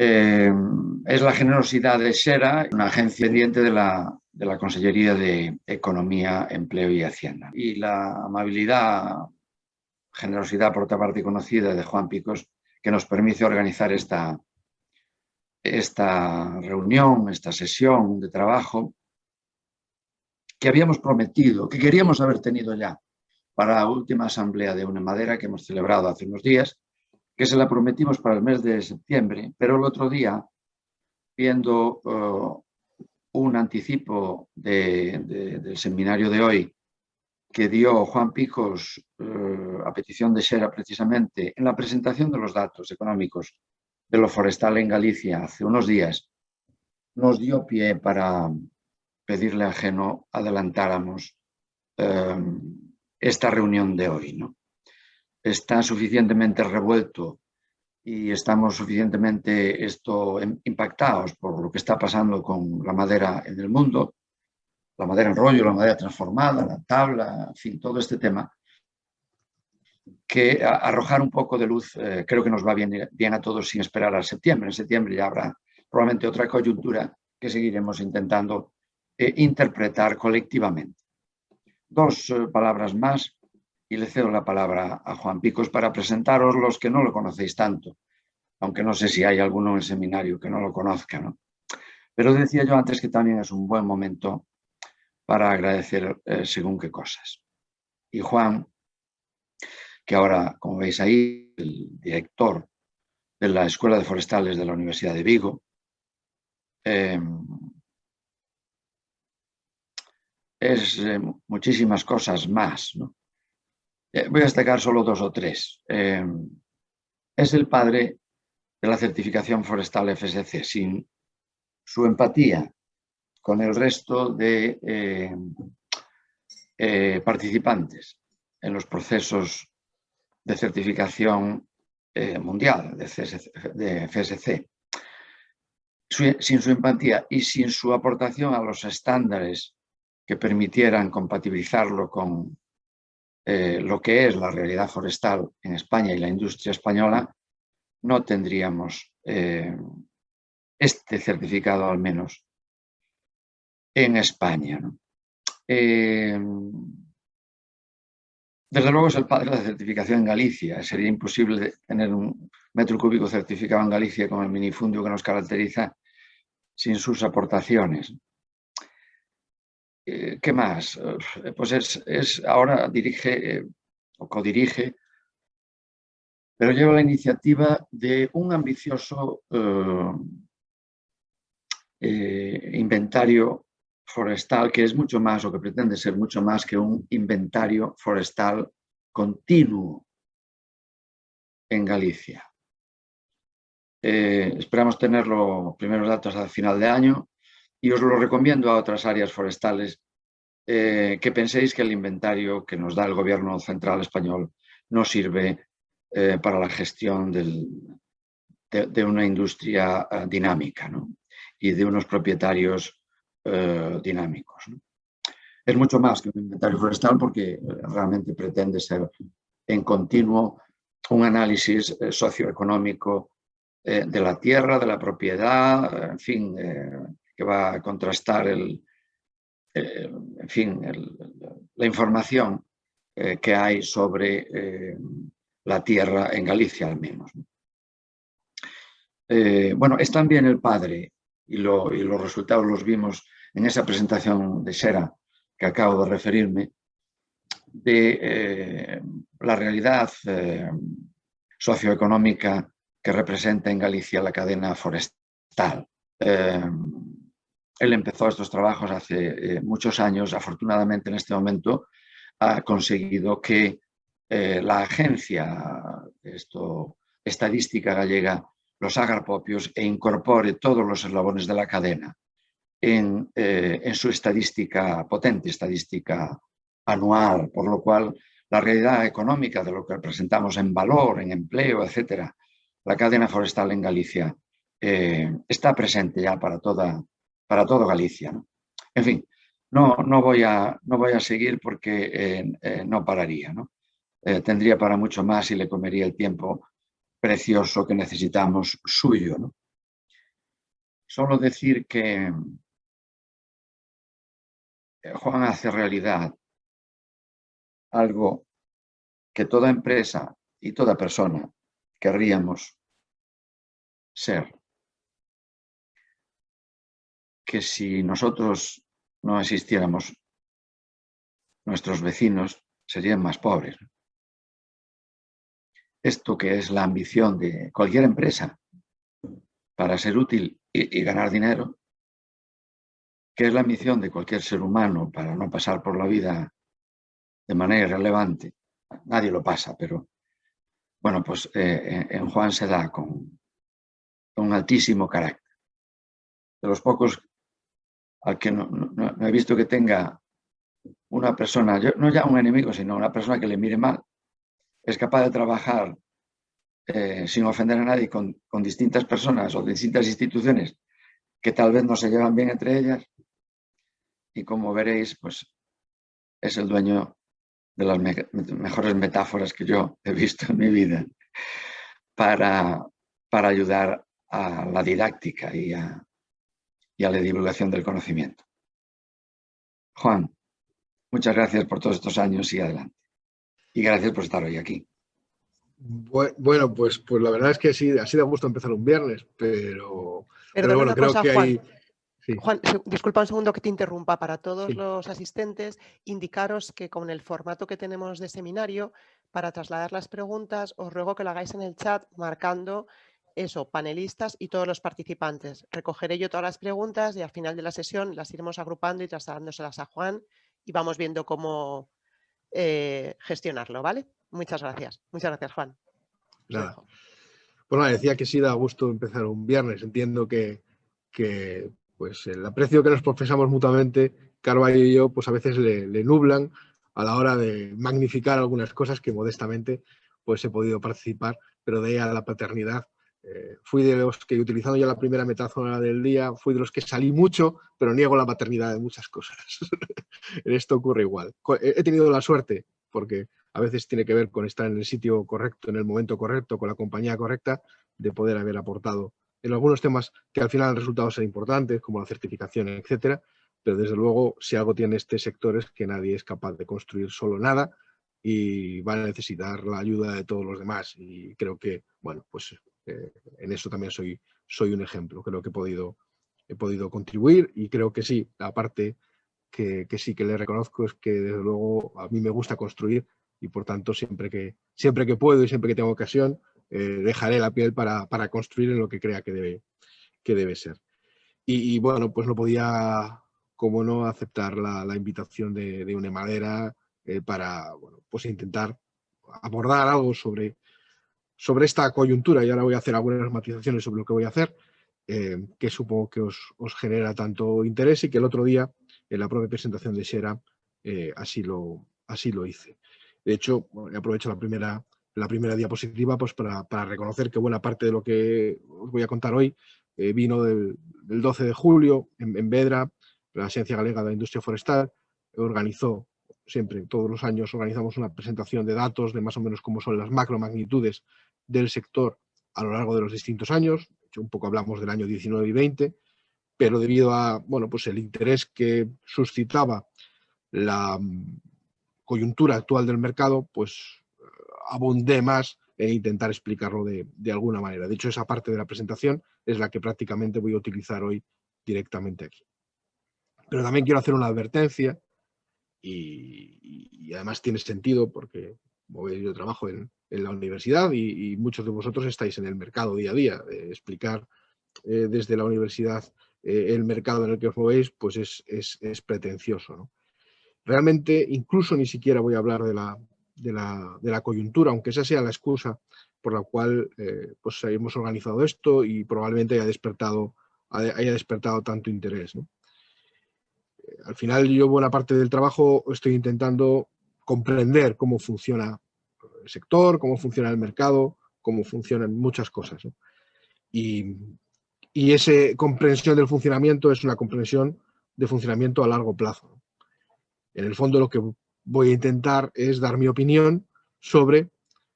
Es la generosidad de Xera, una agencia pendiente de la Consellería de Economía, Empleo y Hacienda. Y la amabilidad, generosidad por otra parte conocida de Juan Picos, que nos permite organizar esta reunión, esta sesión de trabajo que habíamos prometido, que queríamos haber tenido ya para la última asamblea de UNE Madera que hemos celebrado hace unos días, que se la prometimos para el mes de septiembre, pero el otro día, viendo un anticipo del seminario de hoy que dio Juan Picos a petición de Xera precisamente en la presentación de los datos económicos de lo forestal en Galicia hace unos días, nos dio pie para pedirle a Geno adelantáramos esta reunión de hoy, ¿no? Está suficientemente revuelto y estamos suficientemente impactados por lo que está pasando con la madera en el mundo, la madera en rollo, la madera transformada, la tabla, en fin, todo este tema, que arrojar un poco de luz creo que nos va bien a todos sin esperar a septiembre. En septiembre ya habrá probablemente otra coyuntura que seguiremos intentando interpretar colectivamente. Dos palabras más y le cedo la palabra a Juan Picos para presentaros los que no lo conocéis tanto, aunque no sé si hay alguno en el seminario que no lo conozca, ¿no? Pero decía yo antes que también es un buen momento para agradecer según qué cosas. Y Juan, que ahora, como veis ahí, el director de la Escuela de Forestales de la Universidad de Vigo, es muchísimas cosas más, ¿no? Voy a destacar solo dos o tres. Es el padre de la certificación forestal FSC. Sin su empatía con el resto de participantes en los procesos de certificación mundial de FSC, sin su empatía y sin su aportación a los estándares que permitieran compatibilizarlo con lo que es la realidad forestal en España y la industria española, no tendríamos este certificado al menos en España, ¿no? Desde luego es el padre de la certificación en Galicia. Sería imposible tener un metro cúbico certificado en Galicia con el minifundio que nos caracteriza sin sus aportaciones. ¿Qué más? Pues ahora dirige o codirige, pero lleva la iniciativa de un ambicioso inventario forestal, que es mucho más, o que pretende ser mucho más que un inventario forestal continuo en Galicia. Esperamos tener los primeros datos al final de año y os lo recomiendo a otras áreas forestales que penséis que el inventario que nos da el gobierno central español no sirve para la gestión de una industria dinámica, ¿no? Y de unos propietarios dinámicos, ¿no? Es mucho más que un inventario forestal porque realmente pretende ser en continuo un análisis socioeconómico de la tierra, de la propiedad, en fin, que va a contrastar la información que hay sobre la tierra en Galicia al menos. Bueno, es también el padre, y los resultados los vimos en esa presentación de Xera que acabo de referirme, de la realidad socioeconómica que representa en Galicia la cadena forestal. Él empezó estos trabajos hace muchos años. Afortunadamente, en este momento ha conseguido que la agencia estadística gallega los haga propios e incorpore todos los eslabones de la cadena en su estadística, potente estadística anual, por lo cual la realidad económica de lo que representamos en valor, en empleo, etcétera, la cadena forestal en Galicia está presente ya para todo Galicia, ¿no? En fin, no voy a seguir porque no pararía, ¿no? Tendría para mucho más y le comería el tiempo precioso que necesitamos suyo, ¿no? Solo decir que Juan hace realidad algo que toda empresa y toda persona querríamos ser. Que si nosotros no existiéramos, nuestros vecinos serían más pobres. Esto que es la ambición de cualquier empresa para ser útil y ganar dinero, que es la ambición de cualquier ser humano para no pasar por la vida de manera irrelevante. Nadie lo pasa, pero bueno, pues en Juan se da con un altísimo carácter. De los pocos al que no he visto que tenga una persona, no ya un enemigo, sino una persona que le mire mal, es capaz de trabajar sin ofender a nadie con distintas personas o distintas instituciones que tal vez no se llevan bien entre ellas, y como veréis, pues es el dueño de las mejores metáforas que yo he visto en mi vida para ayudar a la didáctica y a la divulgación del conocimiento. Juan, muchas gracias por todos estos años y adelante. Y gracias por estar hoy aquí. Bueno, pues la verdad es que sí, ha sido a gusto empezar un viernes, pero bueno, creo cosa, que Juan. hay... Sí. Juan, disculpa un segundo que te interrumpa. Para todos Sí. los asistentes, indicaros que con el formato que tenemos de seminario, para trasladar las preguntas, os ruego que lo hagáis en el chat marcando eso, panelistas y todos los participantes. Recogeré yo todas las preguntas y al final de la sesión las iremos agrupando y trasladándoselas a Juan y vamos viendo cómo gestionarlo, ¿vale? Muchas gracias. Muchas gracias, Juan. Nada. Pues nada, decía que sí da gusto empezar un viernes. Entiendo que pues el aprecio que nos profesamos mutuamente, Carvalho y yo, pues a veces le nublan a la hora de magnificar algunas cosas que modestamente pues he podido participar, pero de ahí a la paternidad. Fui de los que, utilizando ya la primera metáfora del día, fui de los que salí mucho, pero niego la paternidad de muchas cosas. En esto ocurre igual. He tenido la suerte, porque a veces tiene que ver con estar en el sitio correcto, en el momento correcto, con la compañía correcta, de poder haber aportado en algunos temas que al final han resultado ser importantes, como la certificación, etcétera, pero desde luego, si algo tiene este sector es que nadie es capaz de construir solo nada y va a necesitar la ayuda de todos los demás. Y creo que, bueno, pues en eso también soy un ejemplo. Creo que he podido contribuir y creo que sí, la parte que sí que le reconozco es que desde luego a mí me gusta construir y por tanto siempre que puedo y siempre que tengo ocasión dejaré la piel para construir en lo que crea que debe ser. Y bueno, pues no podía, como no, aceptar la invitación de Une Madera para, bueno, pues intentar abordar algo sobre esta coyuntura, y ahora voy a hacer algunas matizaciones sobre lo que voy a hacer, que supongo que os genera tanto interés y que el otro día, en la propia presentación de Shera, así lo hice. De hecho, bueno, aprovecho la primera diapositiva pues para reconocer que buena parte de lo que os voy a contar hoy vino del 12 de julio en Vedra. La Agencia Galega de Industria Forestal organizó, siempre, todos los años, organizamos una presentación de datos de más o menos cómo son las macromagnitudes del sector a lo largo de los distintos años. De hecho, un poco hablamos del año 19 y 20, pero debido a, bueno, pues el interés que suscitaba la coyuntura actual del mercado, pues abundé más en intentar explicarlo de alguna manera. De hecho, esa parte de la presentación es la que prácticamente voy a utilizar hoy directamente aquí. Pero también quiero hacer una advertencia y además tiene sentido porque, como veis, yo trabajo en la universidad y muchos de vosotros estáis en el mercado día a día. Explicar desde la universidad el mercado en el que os movéis pues es pretencioso, ¿no? Realmente, incluso ni siquiera voy a hablar de la coyuntura, aunque esa sea la excusa por la cual pues hemos organizado esto y probablemente haya despertado tanto interés, ¿no? Al final, yo buena parte del trabajo estoy intentando comprender cómo funciona el sector, cómo funciona el mercado, cómo funcionan muchas cosas, ¿no? Y esa comprensión del funcionamiento es una comprensión de funcionamiento a largo plazo, ¿no? En el fondo, lo que voy a intentar es dar mi opinión sobre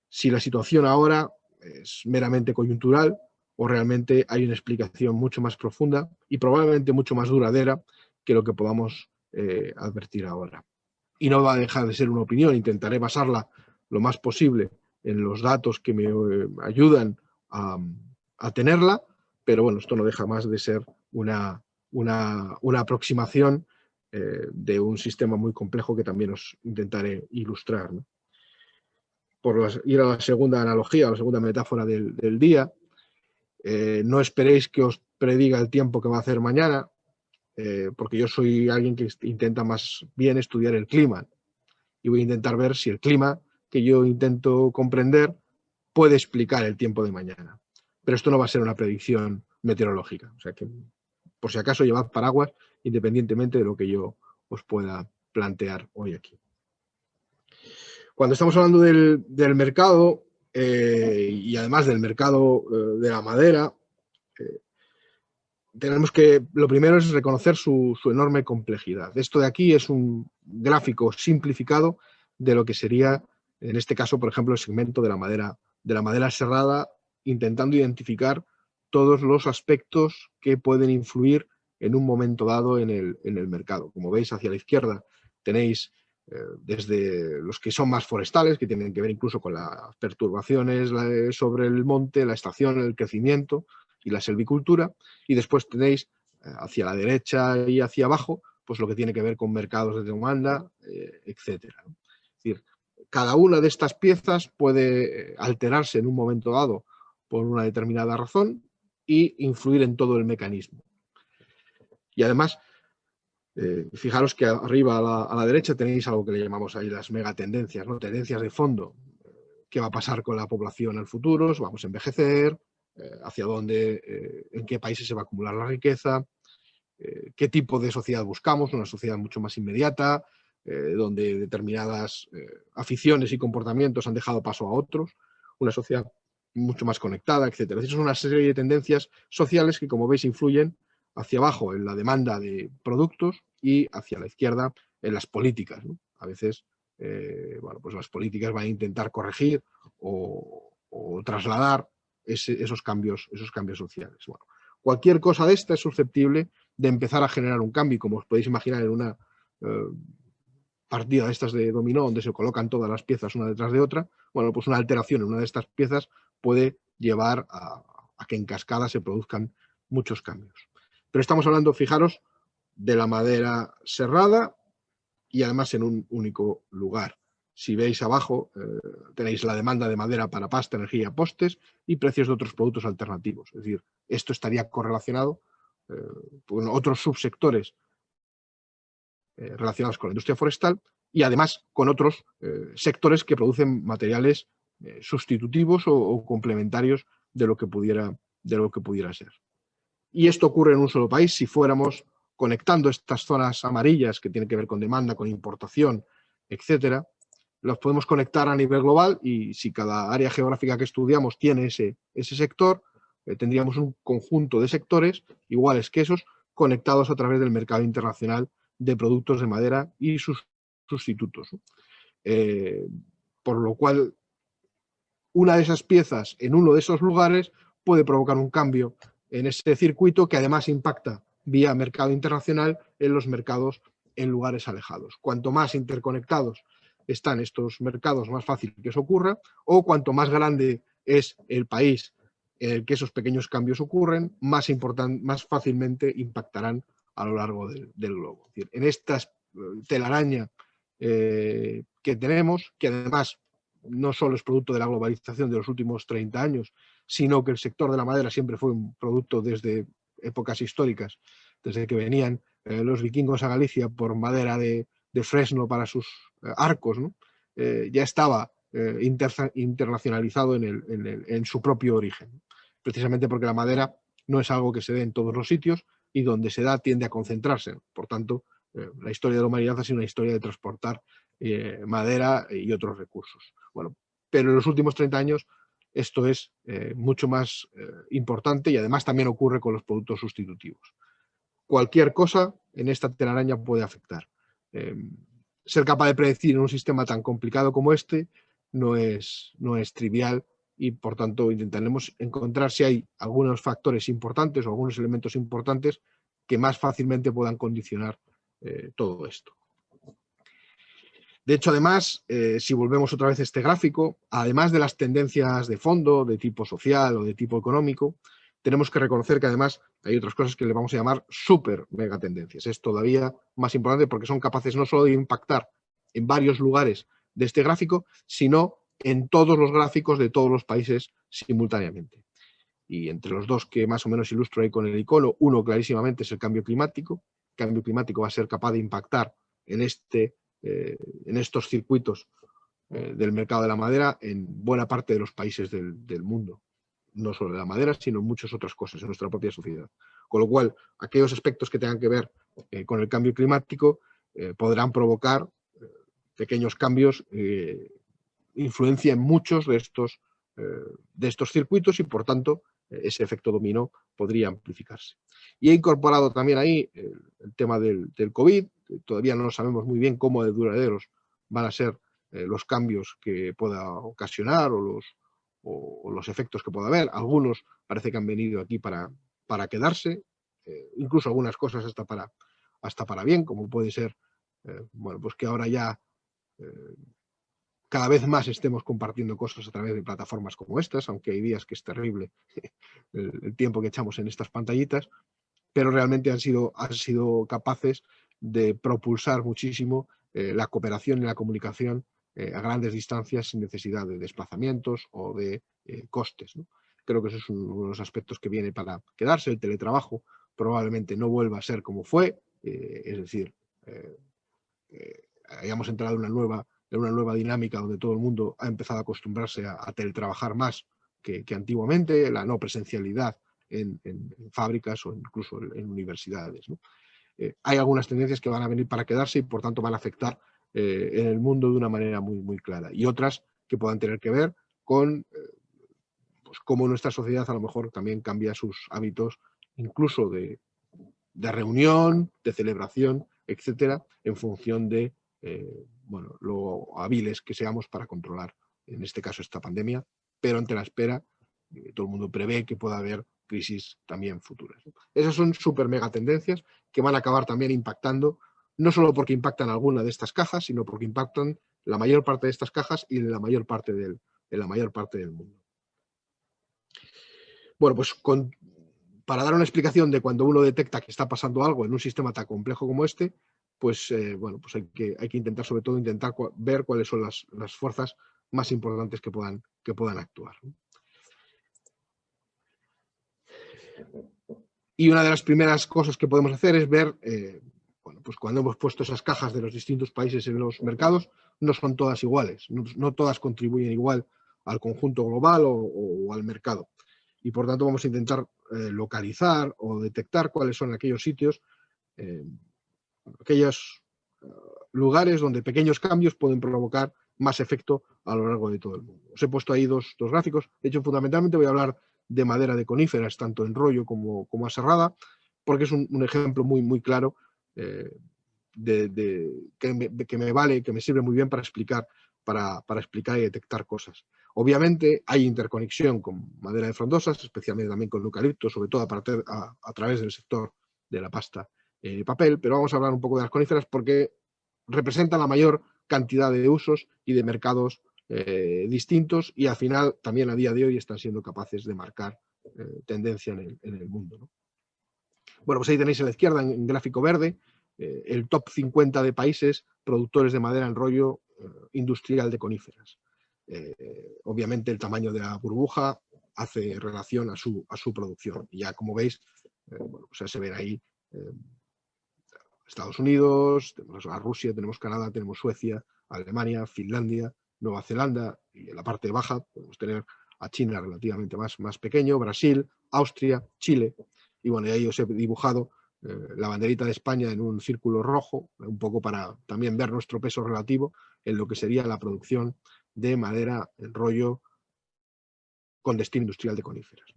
si la situación ahora es meramente coyuntural o realmente hay una explicación mucho más profunda y probablemente mucho más duradera que lo que podamos advertir ahora. Y no va a dejar de ser una opinión, intentaré basarla lo más posible en los datos que me ayudan a tenerla, pero bueno, esto no deja más de ser una aproximación de un sistema muy complejo que también os intentaré ilustrar, ¿no? Ir a la segunda analogía, a la segunda metáfora del día, no esperéis que os prediga el tiempo que va a hacer mañana, porque yo soy alguien que intenta más bien estudiar el clima y voy a intentar ver si el clima que yo intento comprender puede explicar el tiempo de mañana. Pero esto no va a ser una predicción meteorológica. O sea que, por si acaso, llevad paraguas independientemente de lo que yo os pueda plantear hoy aquí. Cuando estamos hablando del mercado, y además del mercado de la madera, tenemos que, lo primero es reconocer su enorme complejidad. Esto de aquí es un gráfico simplificado de lo que sería, en este caso, por ejemplo, el segmento de la madera serrada, intentando identificar todos los aspectos que pueden influir en un momento dado en el mercado. Como veis, hacia la izquierda tenéis desde los que son más forestales, que tienen que ver incluso con las perturbaciones sobre el monte, la estación, el crecimiento y la selvicultura, y después tenéis hacia la derecha y hacia abajo pues lo que tiene que ver con mercados de demanda, etcétera. Es decir, cada una de estas piezas puede alterarse en un momento dado por una determinada razón y influir en todo el mecanismo. Y además, fijaros que arriba a la derecha tenéis algo que le llamamos ahí las megatendencias, ¿no? Tendencias de fondo. ¿Qué va a pasar con la población en el futuro? ¿Vamos a envejecer? ¿Hacia dónde, en qué países se va a acumular la riqueza? ¿Qué tipo de sociedad buscamos? Una sociedad mucho más inmediata, donde determinadas aficiones y comportamientos han dejado paso a otros, una sociedad mucho más conectada, etcétera. Son una serie de tendencias sociales que, como veis, influyen hacia abajo en la demanda de productos y hacia la izquierda en las políticas, ¿no? A veces, bueno, pues las políticas van a intentar corregir o trasladar esos cambios sociales. Bueno, cualquier cosa de esta es susceptible de empezar a generar un cambio, como os podéis imaginar en una partida de estas de dominó, donde se colocan todas las piezas una detrás de otra. Bueno, pues una alteración en una de estas piezas puede llevar a que en cascada se produzcan muchos cambios. Pero estamos hablando, fijaros, de la madera serrada y además en un único lugar. Si veis abajo, tenéis la demanda de madera para pasta, energía, postes y precios de otros productos alternativos. Es decir, esto estaría correlacionado con otros subsectores relacionados con la industria forestal y además con otros sectores que producen materiales sustitutivos o complementarios de lo que pudiera ser. Y esto ocurre en un solo país. Si fuéramos conectando estas zonas amarillas que tienen que ver con demanda, con importación, etcétera, los podemos conectar a nivel global y si cada área geográfica que estudiamos tiene ese sector, tendríamos un conjunto de sectores iguales que esos conectados a través del mercado internacional de productos de madera y sus sustitutos. Por lo cual, una de esas piezas en uno de esos lugares puede provocar un cambio en ese circuito que además impacta vía mercado internacional en los mercados en lugares alejados. Cuanto más interconectados están estos mercados, más fácil que eso ocurra, o cuanto más grande es el país en el que esos pequeños cambios ocurren, más fácilmente impactarán a lo largo del globo. Es decir, en esta telaraña que tenemos, que además no solo es producto de la globalización de los últimos 30 años, sino que el sector de la madera siempre fue un producto desde épocas históricas, desde que venían los vikingos a Galicia por madera de fresno para sus arcos, ¿no? Ya estaba internacionalizado en su propio origen, precisamente porque la madera no es algo que se dé en todos los sitios y donde se da tiende a concentrarse. Por tanto, la historia de la humanidad ha sido una historia de transportar madera y otros recursos. Bueno, pero en los últimos 30 años esto es mucho más importante y además también ocurre con los productos sustitutivos. Cualquier cosa en esta telaraña puede afectar. Ser capaz de predecir en un sistema tan complicado como este no es trivial y por tanto intentaremos encontrar si hay algunos factores importantes o algunos elementos importantes que más fácilmente puedan condicionar todo esto. De hecho, además, si volvemos otra vez a este gráfico, además de las tendencias de fondo, de tipo social o de tipo económico, tenemos que reconocer que además hay otras cosas que le vamos a llamar super megatendencias. Es todavía más importante porque son capaces no solo de impactar en varios lugares de este gráfico, sino en todos los gráficos de todos los países simultáneamente. Y entre los dos que más o menos ilustro ahí con el icono, uno clarísimamente es el cambio climático. El cambio climático va a ser capaz de impactar en estos circuitos del mercado de la madera en buena parte de los países del mundo. No solo de la madera, sino en muchas otras cosas en nuestra propia sociedad. Con lo cual, aquellos aspectos que tengan que ver con el cambio climático podrán provocar pequeños cambios, influencia en muchos de estos circuitos y, por tanto, ese efecto dominó podría amplificarse. Y he incorporado también ahí el tema del COVID. Todavía no sabemos muy bien cómo de duraderos van a ser los cambios que pueda ocasionar o los efectos que pueda haber. Algunos parece que han venido aquí para quedarse, incluso algunas cosas hasta para bien, como puede ser bueno, pues que ahora ya cada vez más estemos compartiendo cosas a través de plataformas como estas, aunque hay días que es terrible el tiempo que echamos en estas pantallitas, pero realmente han sido capaces de propulsar muchísimo la cooperación y la comunicación a grandes distancias sin necesidad de desplazamientos o de costes, ¿no? Creo que eso es uno de los aspectos que viene para quedarse. El teletrabajo probablemente no vuelva a ser como fue, es decir, hayamos entrado en una nueva dinámica donde todo el mundo ha empezado a acostumbrarse a teletrabajar más que antiguamente, la no presencialidad en fábricas o incluso en universidades, ¿no? Hay algunas tendencias que van a venir para quedarse y por tanto van a afectar en el mundo de una manera muy, muy clara, y otras que puedan tener que ver con pues cómo nuestra sociedad a lo mejor también cambia sus hábitos, incluso de reunión, de celebración, etcétera, en función de bueno, lo hábiles que seamos para controlar, en este caso, esta pandemia, pero ante la espera, todo el mundo prevé que pueda haber crisis también futuras. Esas son súper mega tendencias que van a acabar también impactando, no solo porque impactan alguna de estas cajas, sino porque impactan la mayor parte de estas cajas y en la mayor parte del mundo. Bueno, pues para dar una explicación de cuando uno detecta que está pasando algo en un sistema tan complejo como este, pues bueno, pues hay que intentar, sobre todo, ver cuáles son las fuerzas más importantes que puedan actuar. Y una de las primeras cosas que podemos hacer es ver, bueno, pues cuando hemos puesto esas cajas de los distintos países en los mercados, no son todas iguales, no todas contribuyen igual al conjunto global o al mercado. Y por tanto vamos a intentar localizar o detectar cuáles son aquellos sitios, aquellos lugares donde pequeños cambios pueden provocar más efecto a lo largo de todo el mundo. Os he puesto ahí dos gráficos. De hecho, fundamentalmente voy a hablar de madera de coníferas, tanto en rollo como aserrada, porque es un ejemplo muy, muy claro que me sirve muy bien para explicar y detectar cosas. Obviamente hay interconexión con madera de frondosas, especialmente también con eucalipto, sobre todo a través del sector de la pasta papel, pero vamos a hablar un poco de las coníferas porque representan la mayor cantidad de usos y de mercados distintos, y al final también a día de hoy están siendo capaces de marcar tendencia en el mundo, ¿no? Bueno, pues ahí tenéis a la izquierda, en gráfico verde, el top 50 de países productores de madera en rollo industrial de coníferas. Obviamente el tamaño de la burbuja hace relación a su producción. Y ya como veis, bueno, pues se ven ahí Estados Unidos, tenemos a Rusia, tenemos Canadá, tenemos Suecia, Alemania, Finlandia, Nueva Zelanda, y en la parte baja podemos tener a China relativamente más pequeño, Brasil, Austria, Chile. Y bueno, y ahí os he dibujado la banderita de España en un círculo rojo, un poco para también ver nuestro peso relativo en lo que sería la producción de madera en rollo con destino industrial de coníferas.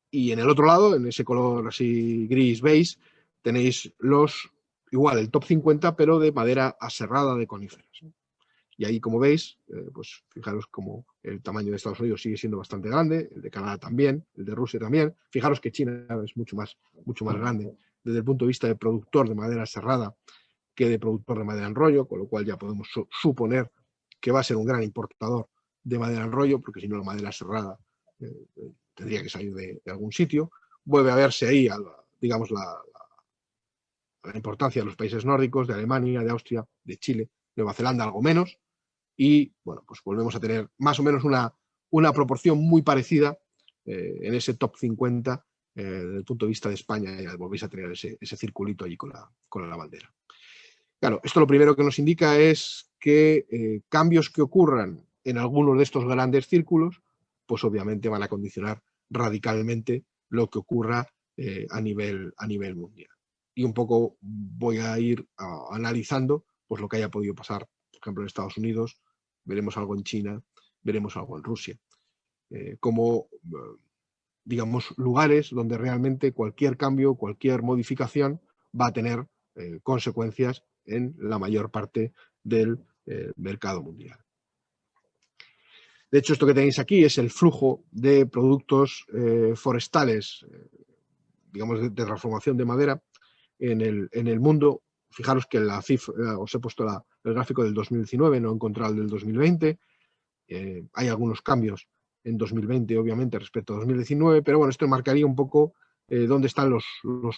Y en el otro lado, en ese color así gris beige, tenéis el top 50, pero de madera aserrada de coníferas. Y ahí, como veis, pues fijaros como el tamaño de Estados Unidos sigue siendo bastante grande, el de Canadá también, el de Rusia también. Fijaros que China es mucho más grande desde el punto de vista de productor de madera serrada que de productor de madera en rollo, con lo cual ya podemos suponer que va a ser un gran importador de madera en rollo, porque si no la madera serrada tendría que salir de algún sitio. Vuelve a verse ahí, digamos, la importancia de los países nórdicos, de Alemania, de Austria, de Chile, Nueva Zelanda algo menos, y bueno, pues volvemos a tener más o menos una proporción muy parecida en ese top 50 desde el punto de vista de España. Ya volvéis a tener ese circulito allí con la bandera. Claro, esto lo primero que nos indica es que cambios que ocurran en algunos de estos grandes círculos, pues obviamente van a condicionar radicalmente lo que ocurra a nivel mundial. Y un poco voy a ir analizando pues lo que haya podido pasar, por ejemplo, en Estados Unidos, veremos algo en China, veremos algo en Rusia, como digamos lugares donde realmente cualquier cambio, cualquier modificación va a tener consecuencias en la mayor parte del mercado mundial. De hecho, esto que tenéis aquí es el flujo de productos forestales, digamos, de transformación de madera en el mundo. Fijaros que la cifra, os he puesto el gráfico del 2019, no he encontrado el del 2020. Hay algunos cambios en 2020, obviamente, respecto a 2019, pero bueno, esto marcaría un poco dónde están los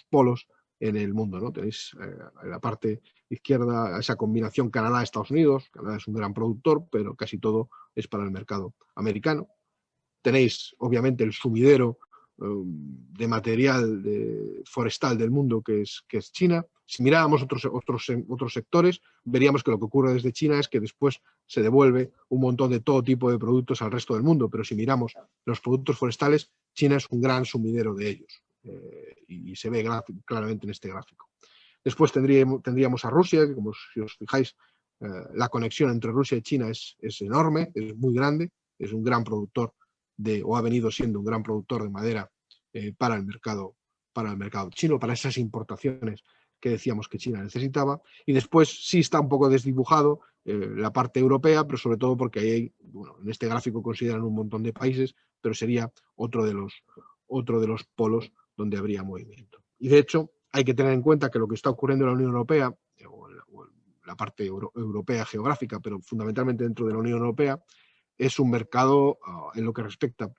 polos en el mundo, ¿no? Tenéis en la parte izquierda esa combinación Canadá-Estados Unidos. Canadá es un gran productor, pero casi todo es para el mercado americano. Tenéis, obviamente, el sumidero de material forestal del mundo, que es China. Si miráramos otros sectores, veríamos que lo que ocurre desde China es que después se devuelve un montón de todo tipo de productos al resto del mundo, pero si miramos los productos forestales, China es un gran sumidero de ellos, y se ve claramente en este gráfico. Después tendríamos a Rusia, que como si os fijáis, la conexión entre Rusia y China es enorme, es muy grande, es un gran productor o ha venido siendo un gran productor de madera para el mercado chino, para esas importaciones que decíamos que China necesitaba. Y después sí está un poco desdibujado la parte europea, pero sobre todo porque ahí, bueno, en este gráfico consideran un montón de países, pero sería otro de los polos donde habría movimiento. Y de hecho hay que tener en cuenta que lo que está ocurriendo en la Unión Europea, o la parte europea geográfica, pero fundamentalmente dentro de la Unión Europea, es un mercado, en lo que respecta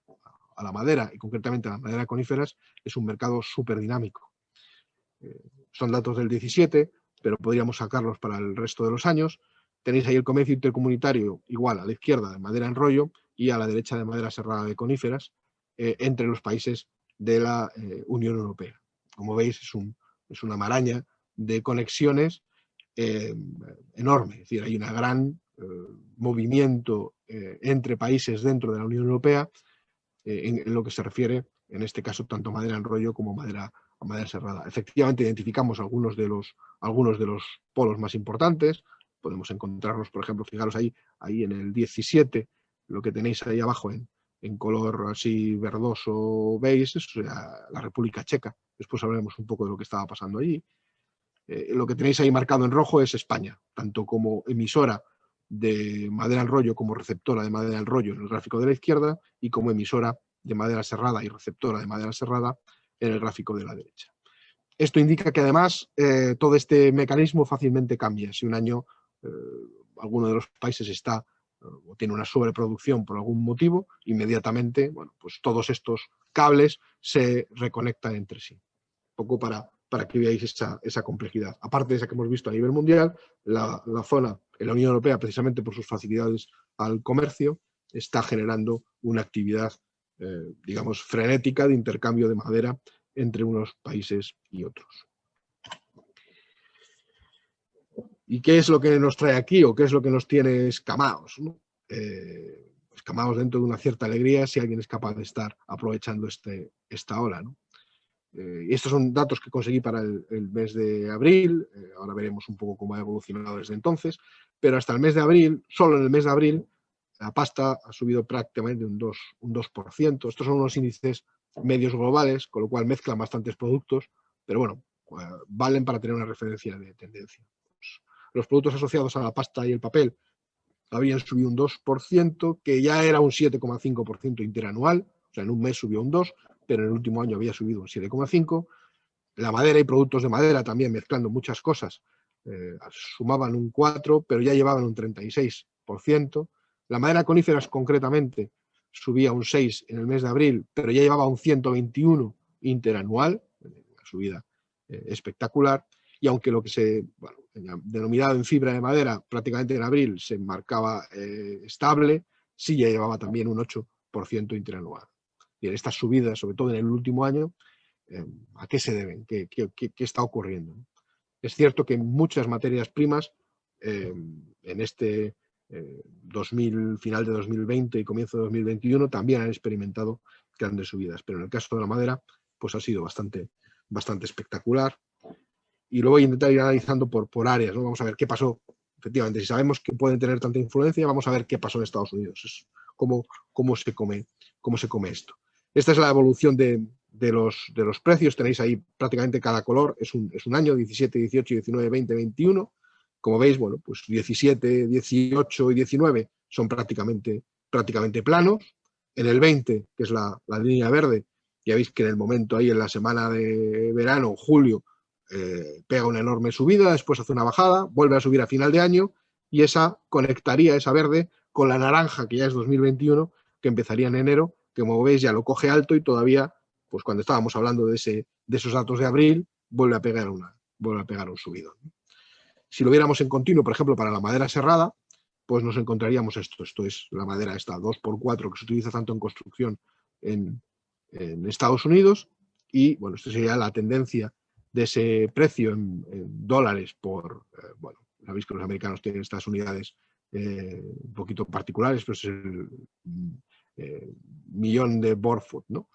a la madera, y concretamente a la madera de coníferas, es un mercado súper dinámico. Son datos del 17, pero podríamos sacarlos para el resto de los años. Tenéis ahí el comercio intercomunitario, igual a la izquierda de madera en rollo y a la derecha de madera serrada de coníferas, entre los países de la Unión Europea. Como veis, es una maraña de conexiones enorme. Es decir, hay un gran movimiento entre países dentro de la Unión Europea en lo que se refiere, en este caso, tanto madera en rollo como madera serrada. Efectivamente, identificamos algunos de los polos más importantes. Podemos encontrarlos, por ejemplo, fijaros ahí en el 17, lo que tenéis ahí abajo en color así verdoso beige, es la República Checa. Después hablaremos un poco de lo que estaba pasando allí. Lo que tenéis ahí marcado en rojo es España, tanto como emisora de madera en rollo como receptora de madera en rollo en el gráfico de la izquierda, y como emisora de madera serrada y receptora de madera serrada en el gráfico de la derecha. Esto indica que además todo este mecanismo fácilmente cambia. Si un año alguno de los países está o tiene una sobreproducción por algún motivo, inmediatamente, bueno, pues todos estos cables se reconectan entre sí. Un poco para que veáis esa complejidad. Aparte de esa que hemos visto a nivel mundial, la zona en la Unión Europea, precisamente por sus facilidades al comercio, está generando una actividad, digamos, frenética de intercambio de madera entre unos países y otros. ¿Y qué es lo que nos trae aquí, o qué es lo que nos tiene escamados, ¿no? Escamados dentro de una cierta alegría si alguien es capaz de estar aprovechando esta ola, ¿no? Y estos son datos que conseguí para el mes de abril. Ahora veremos un poco cómo ha evolucionado desde entonces, pero hasta el mes de abril, solo en el mes de abril, la pasta ha subido prácticamente un 2%. Estos son unos índices medios globales, con lo cual mezclan bastantes productos, pero bueno, valen para tener una referencia de tendencia. Los productos asociados a la pasta y el papel habían subido un 2%, que ya era un 7,5% interanual, o sea, en un mes subió un 2%, pero en el último año había subido un 7,5%. La madera y productos de madera también, mezclando muchas cosas, sumaban un 4%, pero ya llevaban un 36%. La madera coníferas concretamente subía un 6% en el mes de abril, pero ya llevaba un 121% interanual, una subida espectacular. Y aunque lo que se denominado en fibra de madera prácticamente en abril se marcaba estable, sí ya llevaba también un 8% interanual. Y en estas subidas, sobre todo en el último año, ¿a qué se deben? ¿Qué está ocurriendo? Es cierto que muchas materias primas en este final de 2020 y comienzo de 2021 también han experimentado grandes subidas, pero en el caso de la madera pues ha sido bastante espectacular. Y lo voy a intentar ir analizando por áreas, ¿no? Vamos a ver qué pasó. Efectivamente, si sabemos que pueden tener tanta influencia, vamos a ver qué pasó en Estados Unidos. Es cómo se come esto. Esta es la evolución de los precios. Tenéis ahí prácticamente cada color. Es un año, 17, 18, 19, 20, 21. Como veis, bueno, pues 17, 18 y 19 son prácticamente planos. En el 20, que es la línea verde, ya veis que en el momento ahí, en la semana de verano, julio, pega una enorme subida, después hace una bajada, vuelve a subir a final de año y esa conectaría, esa verde, con la naranja, que ya es 2021, que empezaría en enero, que como veis ya lo coge alto y todavía, pues cuando estábamos hablando de esos datos de abril, vuelve a pegar un subidón. Si lo viéramos en continuo, por ejemplo, para la madera serrada, pues nos encontraríamos esto. Esto es la madera esta 2x4 que se utiliza tanto en construcción en Estados Unidos y, bueno, esta sería la tendencia de ese precio en dólares por, bueno, sabéis que los americanos tienen estas unidades un poquito particulares, pero es el millón de board foot, ¿no?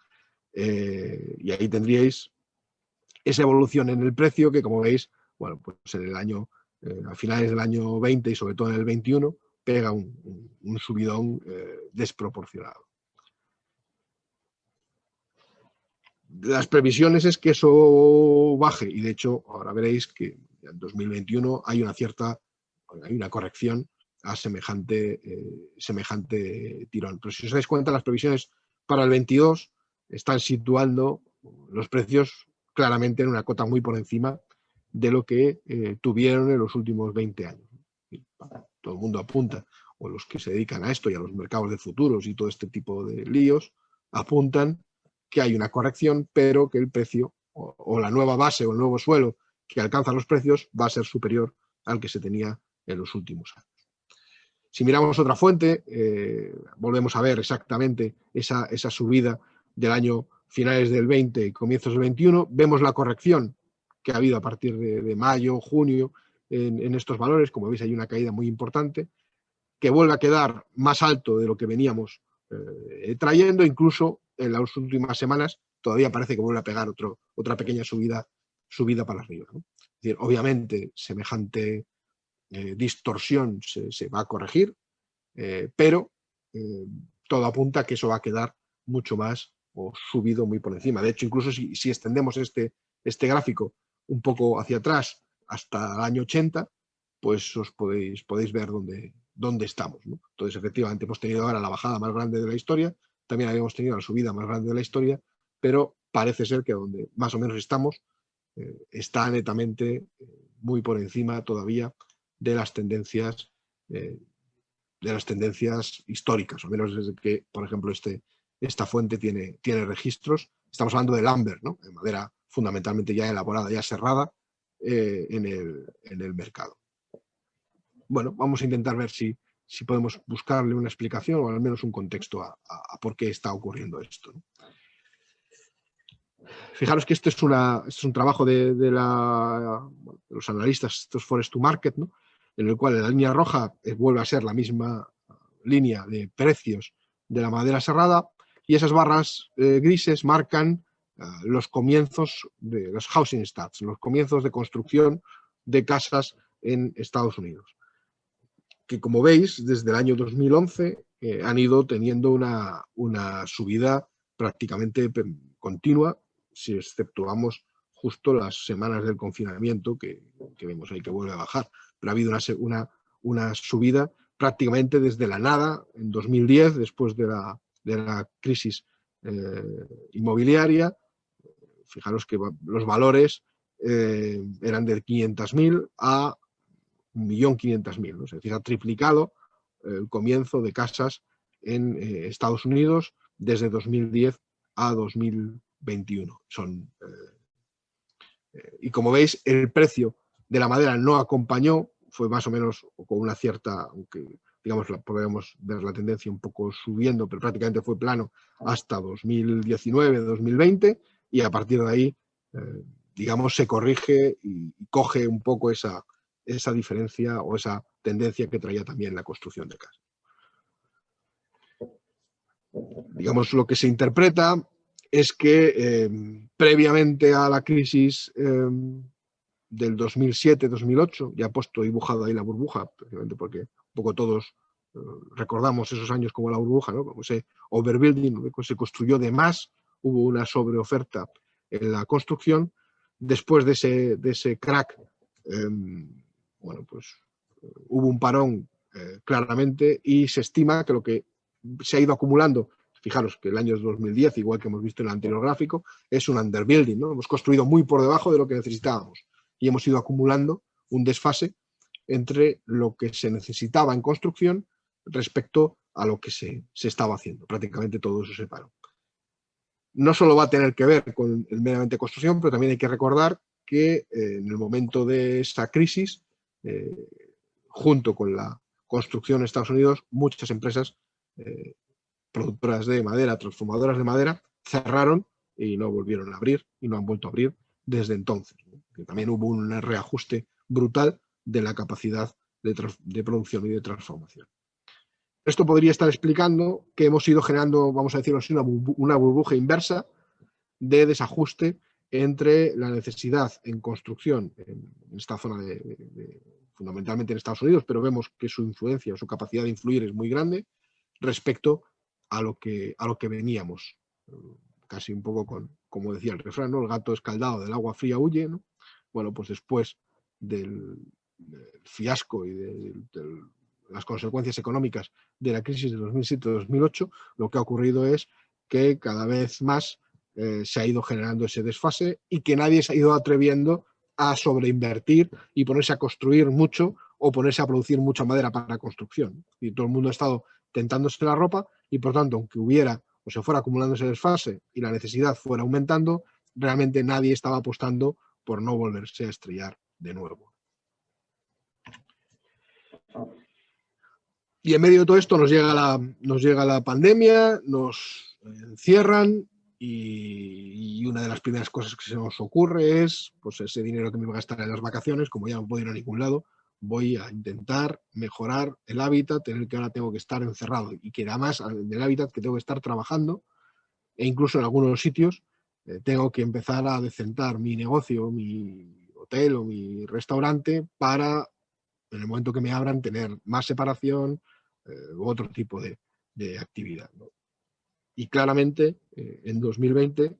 Y ahí tendríais esa evolución en el precio que, como veis, bueno, pues en el año, a finales del año 20 y sobre todo en el 21, pega un subidón desproporcionado. Las previsiones es que eso baje y de hecho ahora veréis que en 2021 hay una corrección a semejante tirón. Pero si os dais cuenta, las previsiones para el 22 están situando los precios claramente en una cota muy por encima de lo que tuvieron en los últimos 20 años. Todo el mundo apunta, o los que se dedican a esto y a los mercados de futuros y todo este tipo de líos, apuntan que hay una corrección, pero que el precio o la nueva base o el nuevo suelo que alcanza los precios va a ser superior al que se tenía en los últimos años. Si miramos otra fuente, volvemos a ver exactamente esa subida del año finales del 20 y comienzos del 21, vemos la corrección que ha habido a partir de mayo, junio, en estos valores. Como veis, hay una caída muy importante, que vuelve a quedar más alto de lo que veníamos trayendo, incluso en las últimas semanas todavía parece que vuelve a pegar otra pequeña subida para arriba, ¿no? Es decir, obviamente semejante distorsión se va a corregir, pero todo apunta a que eso va a quedar mucho más o subido muy por encima. De hecho, incluso si extendemos este gráfico un poco hacia atrás hasta el año 80, pues os podéis ver dónde estamos, ¿no? Entonces, efectivamente, hemos tenido ahora la bajada más grande de la historia, también habíamos tenido la subida más grande de la historia, pero parece ser que donde más o menos estamos está netamente muy por encima todavía de las tendencias históricas, o menos desde que, por ejemplo, esta fuente tiene registros. Estamos hablando del ámbar, ¿no? De madera fundamentalmente ya elaborada, ya serrada en el mercado. Bueno, vamos a intentar ver si podemos buscarle una explicación o al menos un contexto a por qué está ocurriendo esto, ¿no? Fijaros que este es un trabajo de los analistas, estos Forest to Market, ¿no? En el cual la línea roja vuelve a ser la misma línea de precios de la madera serrada y esas barras grises marcan los comienzos de los housing starts, los comienzos de construcción de casas en Estados Unidos, que como veis desde el año 2011 han ido teniendo una subida prácticamente continua, si exceptuamos justo las semanas del confinamiento que vemos ahí que vuelve a bajar, pero ha habido una subida prácticamente desde la nada, en 2010, después de la crisis inmobiliaria. Fijaros que los valores eran de 500.000 a 1.500.000, ¿no? Es decir, ha triplicado el comienzo de casas en Estados Unidos desde 2010 a 2021. Y como veis, el precio de la madera no acompañó, fue más o menos con una cierta, aunque digamos podemos ver la tendencia un poco subiendo, pero prácticamente fue plano hasta 2019-2020, y a partir de ahí, digamos, se corrige y coge un poco esa diferencia o esa tendencia que traía también la construcción de casas. Digamos, lo que se interpreta es que previamente a la crisis del 2007-2008, ya he puesto dibujado ahí la burbuja, precisamente porque un poco todos recordamos esos años como la burbuja, ¿no? Como ese overbuilding, ¿no? Se construyó de más, hubo una sobreoferta en la construcción. Después de ese crack, bueno, pues hubo un parón claramente, y se estima que lo que se ha ido acumulando, fijaros que el año 2010, igual que hemos visto en el anterior gráfico, es un underbuilding, ¿no? Hemos construido muy por debajo de lo que necesitábamos y hemos ido acumulando un desfase entre lo que se necesitaba en construcción respecto a lo que se estaba haciendo. Prácticamente todo eso se paró. No solo va a tener que ver con el meramente construcción, pero también hay que recordar que en el momento de esta crisis, junto con la construcción en Estados Unidos, muchas empresas productoras de madera, transformadoras de madera, cerraron y no volvieron a abrir y no han vuelto a abrir desde entonces, ¿no? Que también hubo un reajuste brutal de la capacidad de producción y de transformación. Esto podría estar explicando que hemos ido generando, vamos a decirlo así, una burbuja inversa de desajuste entre la necesidad en construcción en esta zona fundamentalmente en Estados Unidos, pero vemos que su influencia, su capacidad de influir es muy grande respecto a lo que veníamos. Casi un poco como decía el refrán, ¿no? El gato escaldado del agua fría huye, ¿no? Bueno, pues después del fiasco y de las consecuencias económicas de la crisis de 2007-2008, lo que ha ocurrido es que cada vez más se ha ido generando ese desfase y que nadie se ha ido atreviendo a sobreinvertir y ponerse a construir mucho o ponerse a producir mucha madera para construcción. Y todo el mundo ha estado tentándose la ropa y, por tanto, aunque hubiera o se fuera acumulando ese desfase y la necesidad fuera aumentando, realmente nadie estaba apostando por no volverse a estrellar de nuevo. Y en medio de todo esto nos llega la pandemia, nos encierran y una de las primeras cosas que se nos ocurre es, pues ese dinero que me iba a gastar en las vacaciones, como ya no puedo ir a ningún lado, voy a intentar mejorar el hábitat en el que ahora tengo que estar encerrado y que además del hábitat que tengo que estar trabajando, e incluso en algunos sitios tengo que empezar a decentar mi negocio, mi hotel o mi restaurante para, en el momento que me abran, tener más separación u otro tipo de actividad, ¿no? Y claramente en 2020,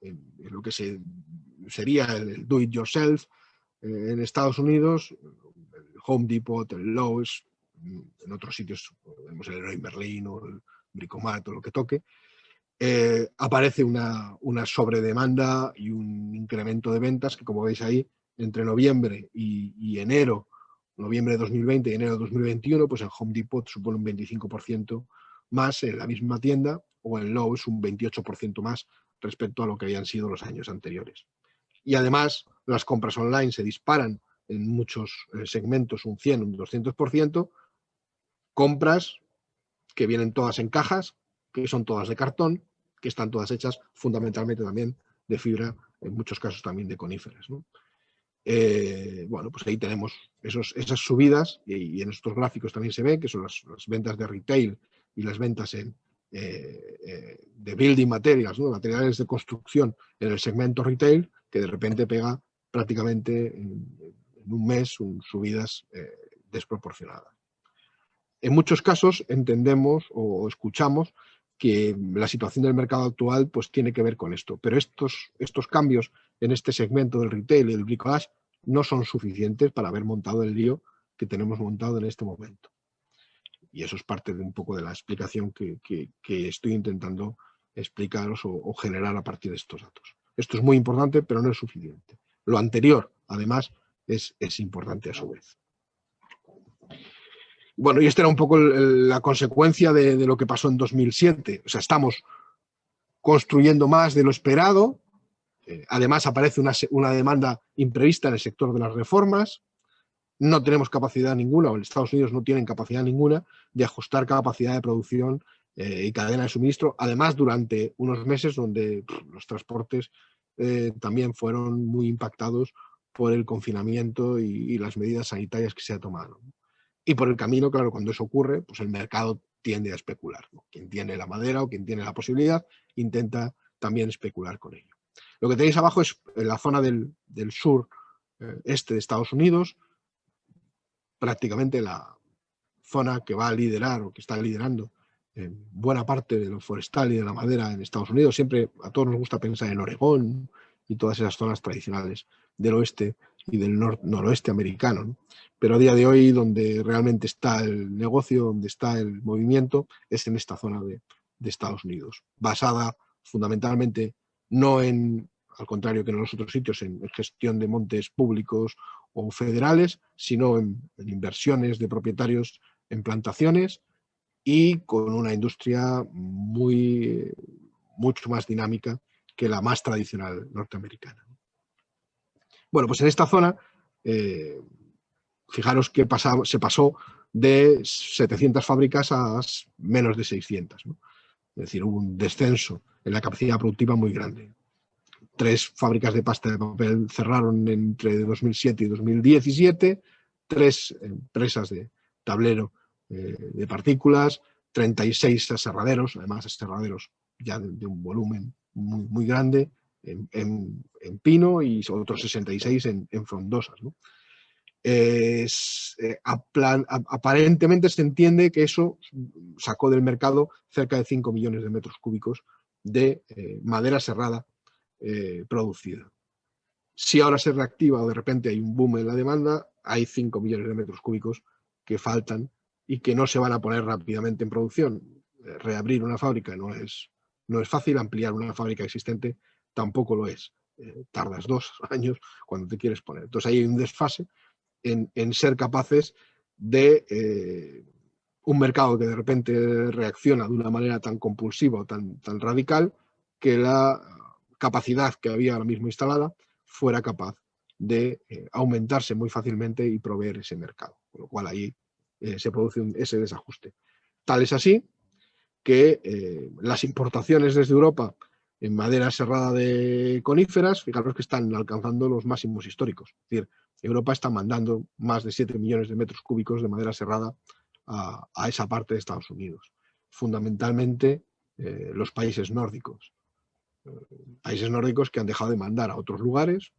en lo que sería el do it yourself en Estados Unidos, el Home Depot, el Lowe's, en otros sitios, vemos el Leroy Merlin o el Bricomat o lo que toque, aparece una sobredemanda y un incremento de ventas que, como veis ahí, entre noviembre y enero, noviembre de 2020 y enero de 2021, pues en Home Depot supone un 25% más en la misma tienda, o en Lowe's un 28% más respecto a lo que habían sido los años anteriores. Y además las compras online se disparan en muchos segmentos un 100, un 200%, compras que vienen todas en cajas, que son todas de cartón, que están todas hechas fundamentalmente también de fibra, en muchos casos también de coníferas, ¿no? Bueno, pues ahí tenemos esas subidas y en estos gráficos también se ve que son las ventas de retail y las ventas de building materials, ¿no? Materiales de construcción en el segmento retail, que de repente pega prácticamente en un mes subidas desproporcionadas. En muchos casos entendemos o escuchamos que la situación del mercado actual pues tiene que ver con esto, pero estos cambios en este segmento del retail y del bricolage no son suficientes para haber montado el lío que tenemos montado en este momento. Y eso es parte de un poco de la explicación que estoy intentando explicaros o generar a partir de estos datos. Esto es muy importante, pero no es suficiente. Lo anterior, además, es importante a su vez. Bueno, y esta era un poco la consecuencia de lo que pasó en 2007. O sea, estamos construyendo más de lo esperado. Además, aparece una demanda imprevista en el sector de las reformas. No tenemos capacidad ninguna, o en Estados Unidos no tienen capacidad ninguna de ajustar capacidad de producción y cadena de suministro. Además, durante unos meses donde los transportes también fueron muy impactados por el confinamiento y las medidas sanitarias que se ha tomado. Y por el camino, claro, cuando eso ocurre, pues el mercado tiende a especular, ¿no? Quien tiene la madera o quien tiene la posibilidad intenta también especular con ello. Lo que tenéis abajo es la zona del sur este de Estados Unidos, prácticamente la zona que va a liderar o que está liderando en buena parte de lo forestal y de la madera en Estados Unidos. Siempre a todos nos gusta pensar en Oregón y todas esas zonas tradicionales del oeste y del noroeste americano, ¿no? Pero a día de hoy donde realmente está el negocio, donde está el movimiento, es en esta zona de Estados Unidos, basada fundamentalmente no en, al contrario que en los otros sitios, en gestión de montes públicos o federales, sino en inversiones de propietarios en plantaciones y con una industria mucho más dinámica que la más tradicional norteamericana. Bueno, pues en esta zona, fijaros que se pasó de 700 fábricas a menos de 600, ¿no? Es decir, hubo un descenso en la capacidad productiva muy grande. 3 fábricas de pasta de papel cerraron entre 2007 y 2017, 3 empresas de tablero de partículas, 36 aserraderos, además aserraderos ya de un volumen muy grande en pino y otros 66 en frondosas, ¿no? Aparentemente se entiende que eso sacó del mercado cerca de 5 millones de metros cúbicos de madera serrada producida. Si ahora se reactiva o de repente hay un boom en la demanda, hay 5 millones de metros cúbicos que faltan y que no se van a poner rápidamente en producción. Reabrir una fábrica no es fácil, ampliar una fábrica existente tampoco lo es. Tardas 2 años cuando te quieres poner. Entonces hay un desfase en ser capaces de un mercado que de repente reacciona de una manera tan compulsiva o tan radical que la capacidad que había ahora mismo instalada fuera capaz de aumentarse muy fácilmente y proveer ese mercado. Con lo cual ahí se produce ese desajuste. Tal es así que las importaciones desde Europa en madera serrada de coníferas, fijaros que están alcanzando los máximos históricos. Es decir, Europa está mandando más de 7 millones de metros cúbicos de madera serrada a esa parte de Estados Unidos. Fundamentalmente los países nórdicos. Países nórdicos que han dejado de mandar a otros lugares,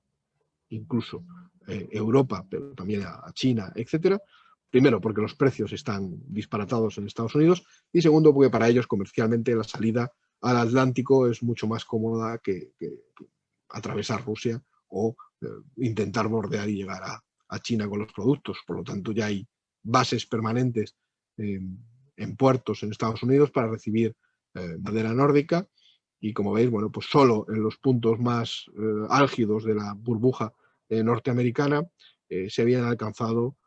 incluso Europa, pero también a China, etcétera. Primero, porque los precios están disparatados en Estados Unidos y segundo, porque para ellos comercialmente la salida al Atlántico es mucho más cómoda que atravesar Rusia o intentar bordear y llegar a China con los productos. Por lo tanto, ya hay bases permanentes en puertos en Estados Unidos para recibir madera nórdica y como veis, bueno, pues solo en los puntos más álgidos de la burbuja norteamericana se habían alcanzado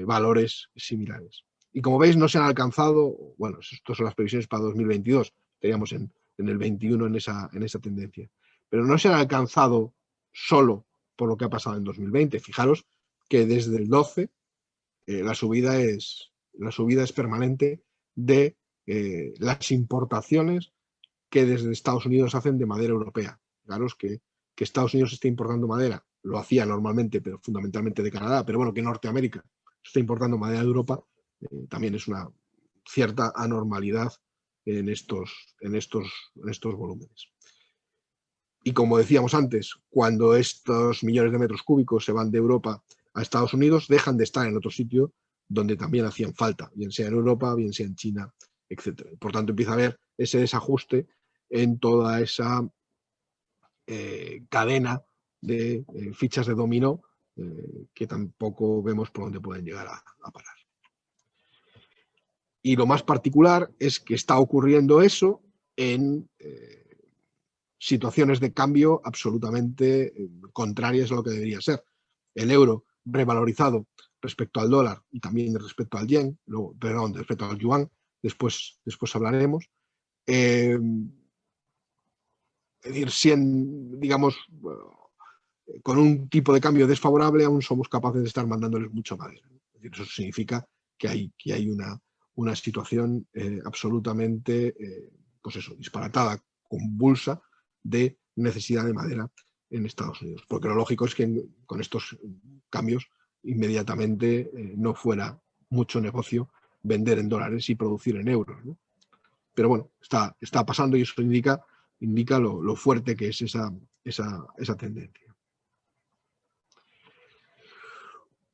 valores similares. Y como veis, no se han alcanzado, bueno, estas son las previsiones para 2022, estaríamos en el 21 en esa tendencia, pero no se han alcanzado solo por lo que ha pasado en 2020. Fijaros que desde el 12 la subida es permanente de las importaciones que desde Estados Unidos hacen de madera europea. Fijaros que Estados Unidos esté importando madera, lo hacía normalmente, pero fundamentalmente de Canadá, pero bueno, que Norteamérica está importando madera de Europa, también es una cierta anormalidad en estos volúmenes. Y como decíamos antes, cuando estos millones de metros cúbicos se van de Europa a Estados Unidos, dejan de estar en otro sitio donde también hacían falta, bien sea en Europa, bien sea en China, etc. Por tanto, empieza a haber ese desajuste en toda esa cadena de fichas de dominó que tampoco vemos por dónde pueden llegar a parar. Y lo más particular es que está ocurriendo eso en situaciones de cambio absolutamente contrarias a lo que debería ser. El euro revalorizado respecto al dólar y también respecto al yen, perdón, respecto al yuan, después hablaremos. Es decir, digamos, con un tipo de cambio desfavorable aún somos capaces de estar mandándoles mucho madera. Es decir, eso significa que hay una situación absolutamente pues eso, disparatada, convulsa de necesidad de madera en Estados Unidos. Porque lo lógico es que con estos cambios inmediatamente no fuera mucho negocio vender en dólares y producir en euros, ¿no? Pero bueno, está pasando y eso indica lo fuerte que es esa tendencia.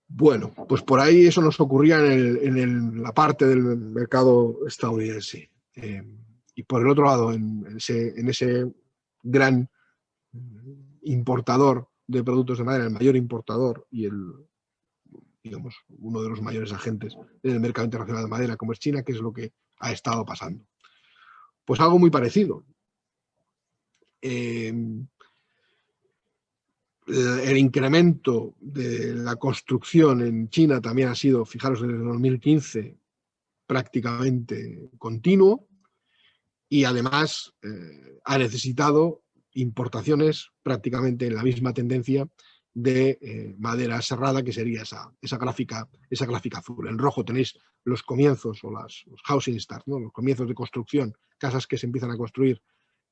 Bueno, pues por ahí eso nos ocurría en la parte del mercado estadounidense. Y por el otro lado, en ese gran importador de productos de madera, el mayor importador y digamos, uno de los mayores agentes en el mercado internacional de madera, como es China, que es lo que ha estado pasando. Pues algo muy parecido. El incremento de la construcción en China también ha sido, fijaros, desde 2015 prácticamente continuo y además ha necesitado importaciones prácticamente en la misma tendencia de madera serrada, que sería esa gráfica azul. En rojo tenéis los comienzos o los housing starts, ¿no? Los comienzos de construcción, casas que se empiezan a construir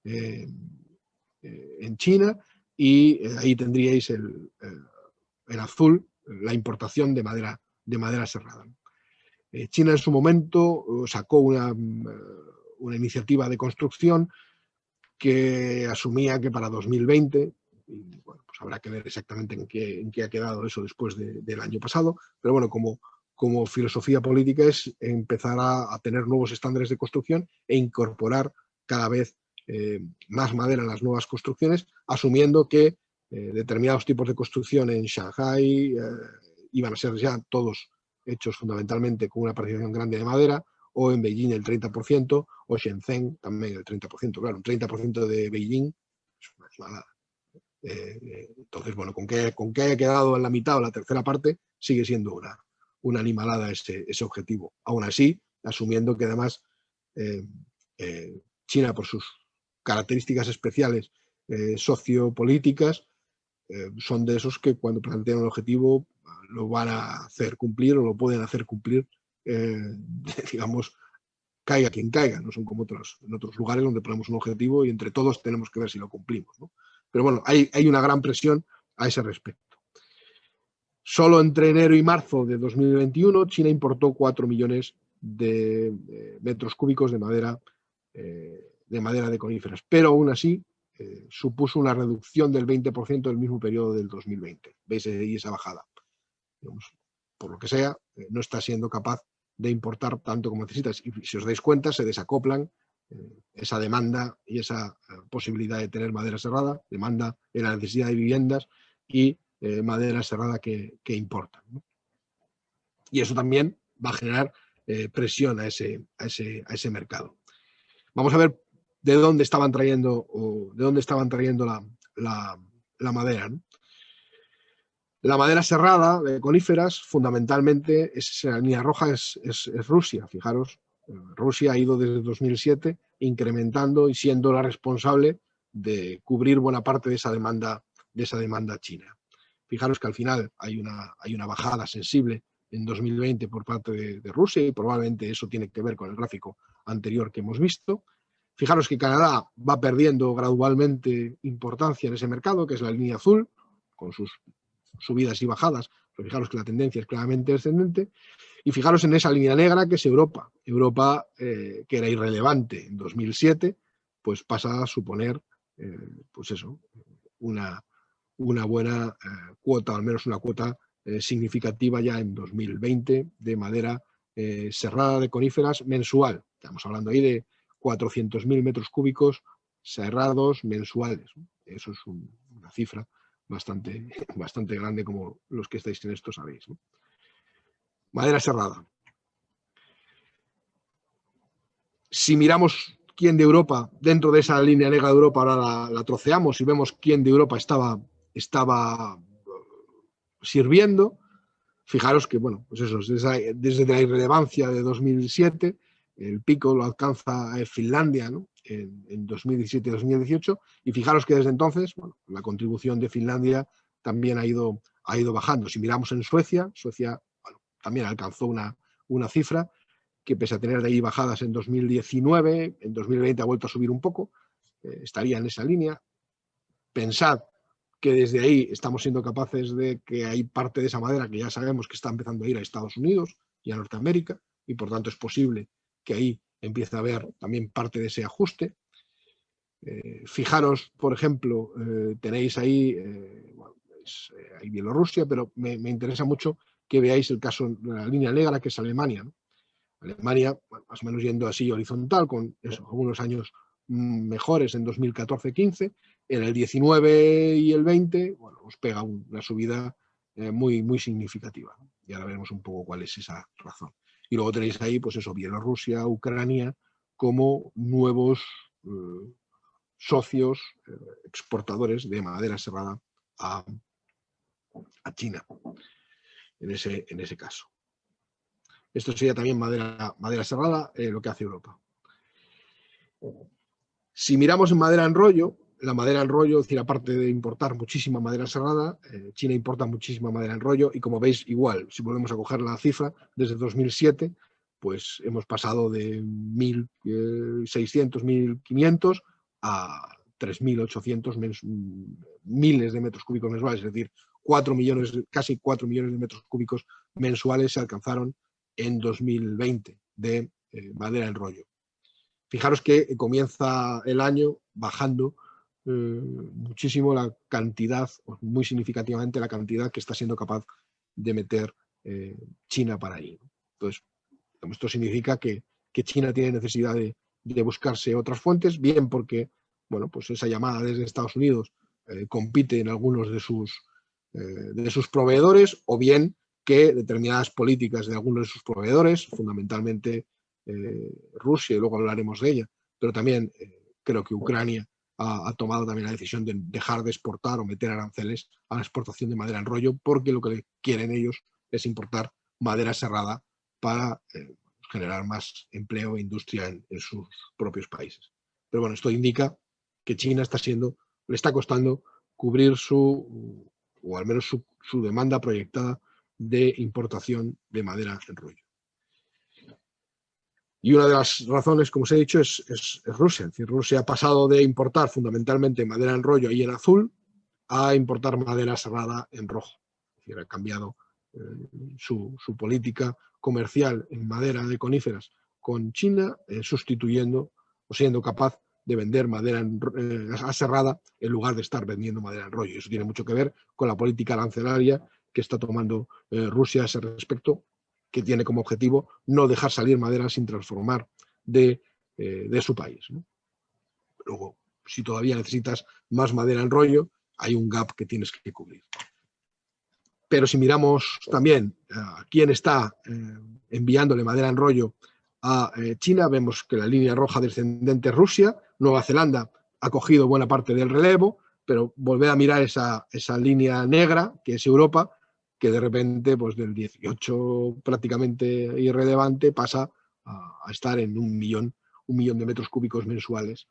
en China, y ahí tendríais en azul la importación de madera serrada. China en su momento sacó una iniciativa de construcción que asumía que para 2020, y bueno, pues habrá que ver exactamente en qué ha quedado eso después del año pasado, pero bueno, como filosofía política es empezar a tener nuevos estándares de construcción e incorporar cada vez más madera en las nuevas construcciones, asumiendo que determinados tipos de construcción en Shanghai iban a ser ya todos hechos fundamentalmente con una participación grande de madera, o en Beijing el 30%, o Shenzhen también el 30%. Claro, un 30% de Beijing es una animalada. Entonces, bueno, con que haya quedado en la mitad o la tercera parte, sigue siendo una animalada ese objetivo. Aún así, asumiendo que además China, por sus características especiales sociopolíticas, son de esos que cuando plantean un objetivo lo van a hacer cumplir o lo pueden hacer cumplir, digamos, caiga quien caiga. No son como en otros lugares donde ponemos un objetivo y entre todos tenemos que ver si lo cumplimos, ¿no? Pero bueno, hay una gran presión a ese respecto. Solo entre enero y marzo de 2021, China importó 4 millones de metros cúbicos de madera de coníferas, pero aún así supuso una reducción del 20% del mismo periodo del 2020. ¿Veis ahí esa bajada? Digamos, por lo que sea, no está siendo capaz de importar tanto como necesitas. Y si os dais cuenta, se desacoplan esa demanda y esa posibilidad de tener madera serrada, demanda en la necesidad de viviendas y madera serrada que importan, ¿no? Y eso también va a generar presión a ese mercado. Vamos a ver de dónde estaban trayendo la madera, ¿no? La madera serrada de coníferas, fundamentalmente, la línea roja es Rusia. Fijaros, Rusia ha ido desde 2007 incrementando y siendo la responsable de cubrir buena parte de esa demanda china. Fijaros que al final hay una bajada sensible en 2020 por parte de Rusia y probablemente eso tiene que ver con el gráfico anterior que hemos visto. Fijaros que Canadá va perdiendo gradualmente importancia en ese mercado, que es la línea azul, con sus subidas y bajadas, pero fijaros que la tendencia es claramente descendente. Y fijaros en esa línea negra que es Europa. Europa, que era irrelevante en 2007, pues pasa a suponer, pues eso, una buena cuota, o al menos una cuota significativa ya en 2020 de madera serrada de coníferas mensual. Estamos hablando ahí de 400.000 metros cúbicos serrados mensuales. Eso es una cifra bastante grande, como los que estáis en esto sabéis, ¿no? Madera serrada. Si miramos quién de Europa, dentro de esa línea negra de Europa, ahora la troceamos y vemos quién de Europa estaba sirviendo, fijaros que, bueno, pues eso, desde la irrelevancia de 2007, el pico lo alcanza Finlandia, ¿no?, en 2017 y 2018, y fijaros que desde entonces, bueno, la contribución de Finlandia también ha ido bajando. Si miramos en Suecia, bueno, también alcanzó una cifra que, pese a tener de ahí bajadas en 2019, en 2020 ha vuelto a subir un poco, estaría en esa línea. Pensad que desde ahí estamos siendo capaces de que hay parte de esa madera que ya sabemos que está empezando a ir a Estados Unidos y a Norteamérica, y por tanto es posible que ahí empiece a haber también parte de ese ajuste. Fijaros, por ejemplo, tenéis ahí, bueno, hay Bielorrusia, pero me interesa mucho que veáis el caso de la línea negra, que es Alemania, ¿no? Alemania, bueno, más o menos yendo así horizontal, con eso, algunos años mejores en 2014-15, en el 19 y el 20, bueno, os pega una subida muy, muy significativa, ¿no? Y ahora veremos un poco cuál es esa razón. Y luego tenéis ahí, pues eso, Bielorrusia, Ucrania, como nuevos socios exportadores de madera serrada a China, en ese caso. Esto sería también madera serrada, lo que hace Europa. Si miramos en madera en rollo, la madera en rollo, es decir, aparte de importar muchísima madera serrada, China importa muchísima madera en rollo, y como veis, igual, si volvemos a coger la cifra, desde 2007, pues hemos pasado de 1.600, 1.500 a 3.800 miles de metros cúbicos mensuales, es decir, casi 4 millones de metros cúbicos mensuales se alcanzaron en 2020 de madera en rollo. Fijaros que comienza el año bajando muchísimo la cantidad, muy significativamente la cantidad que está siendo capaz de meter China para ahí. Entonces, esto significa que China tiene necesidad de buscarse otras fuentes, bien porque, bueno, pues esa llamada desde Estados Unidos compite en algunos de sus proveedores, o bien que determinadas políticas de algunos de sus proveedores, fundamentalmente Rusia, y luego hablaremos de ella, pero también creo que Ucrania ha tomado también la decisión de dejar de exportar o meter aranceles a la exportación de madera en rollo, porque lo que quieren ellos es importar madera serrada para generar más empleo e industria en sus propios países. Pero bueno, esto indica que China le está costando cubrir o al menos su demanda proyectada de importación de madera en rollo. Y una de las razones, como os he dicho, es Rusia. Es decir, Rusia ha pasado de importar fundamentalmente madera en rollo y en azul a importar madera serrada en rojo. Es decir, ha cambiado su política comercial en madera de coníferas con China, sustituyendo o siendo capaz de vender madera aserrada en lugar de estar vendiendo madera en rollo. Y eso tiene mucho que ver con la política arancelaria que está tomando Rusia a ese respecto, que tiene como objetivo no dejar salir madera sin transformar de su país, ¿no? Luego, si todavía necesitas más madera en rollo, hay un gap que tienes que cubrir. Pero si miramos también a quién está enviándole madera en rollo a China, vemos que la línea roja descendente es Rusia. Nueva Zelanda ha cogido buena parte del relevo, pero volver a mirar esa línea negra, que es Europa, que de repente, pues del 18 prácticamente irrelevante, pasa a estar en un millón de metros cúbicos mensuales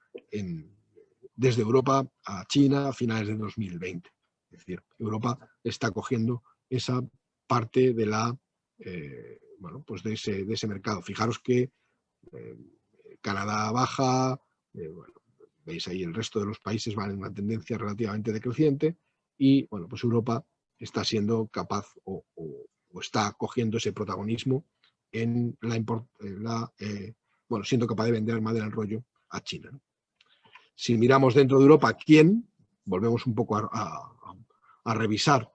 desde Europa a China a finales de 2020. Es decir, Europa está cogiendo esa parte de bueno, pues de ese mercado. Fijaros que Canadá baja, bueno, veis ahí el resto de los países van en una tendencia relativamente decreciente, y bueno, pues Europa está siendo capaz o está cogiendo ese protagonismo en bueno, siendo capaz de vender madera en rollo a China, ¿no? Si miramos dentro de Europa, volvemos un poco a revisar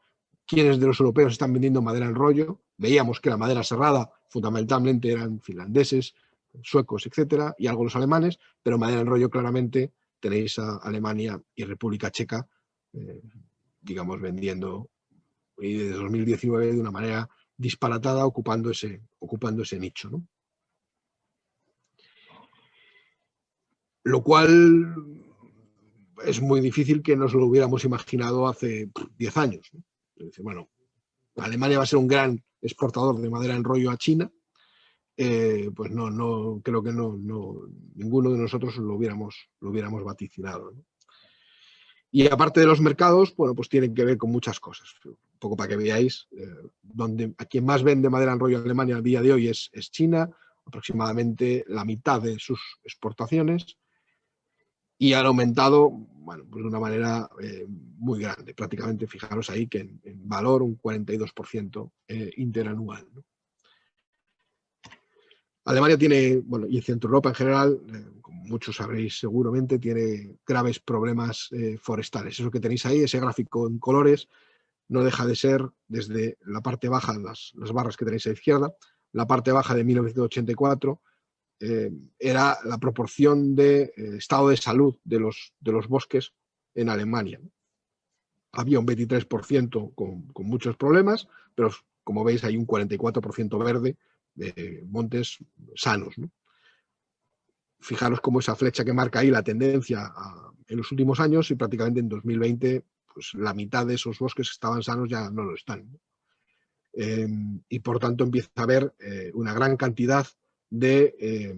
quiénes de los europeos están vendiendo madera en rollo. Veíamos que la madera serrada fundamentalmente eran finlandeses, suecos, etcétera, y algo los alemanes, pero madera en rollo claramente tenéis a Alemania y República Checa, digamos, vendiendo, y desde 2019 de una manera disparatada, ocupando ese nicho, ¿no? lo cual es muy difícil que nos lo hubiéramos imaginado hace 10 años, ¿no? Es decir, bueno, Alemania va a ser un gran exportador de madera en rollo a China, pues no creo que ninguno de nosotros lo hubiéramos vaticinado, ¿no? Y aparte de los mercados, bueno, pues tienen que ver con muchas cosas. Un poco para que veáis, a quien más vende madera en rollo a Alemania al día de hoy es China, aproximadamente la mitad de sus exportaciones, y han aumentado, bueno, pues de una manera muy grande. Prácticamente, fijaros ahí que en valor un 42% interanual, ¿no? Alemania tiene, bueno, y Centro Europa en general, como muchos sabréis seguramente, tiene graves problemas forestales. Eso que tenéis ahí, ese gráfico en colores, no deja de ser desde la parte baja, las barras que tenéis a la izquierda, la parte baja de 1984, era la proporción de estado de salud de los bosques en Alemania. Había un 23% con muchos problemas, pero como veis hay un 44% verde de montes sanos, ¿no? Fijaros cómo esa flecha que marca ahí la tendencia en los últimos años, y prácticamente en 2020 pues la mitad de esos bosques que estaban sanos ya no lo están, ¿no? Y por tanto empieza a haber una gran cantidad de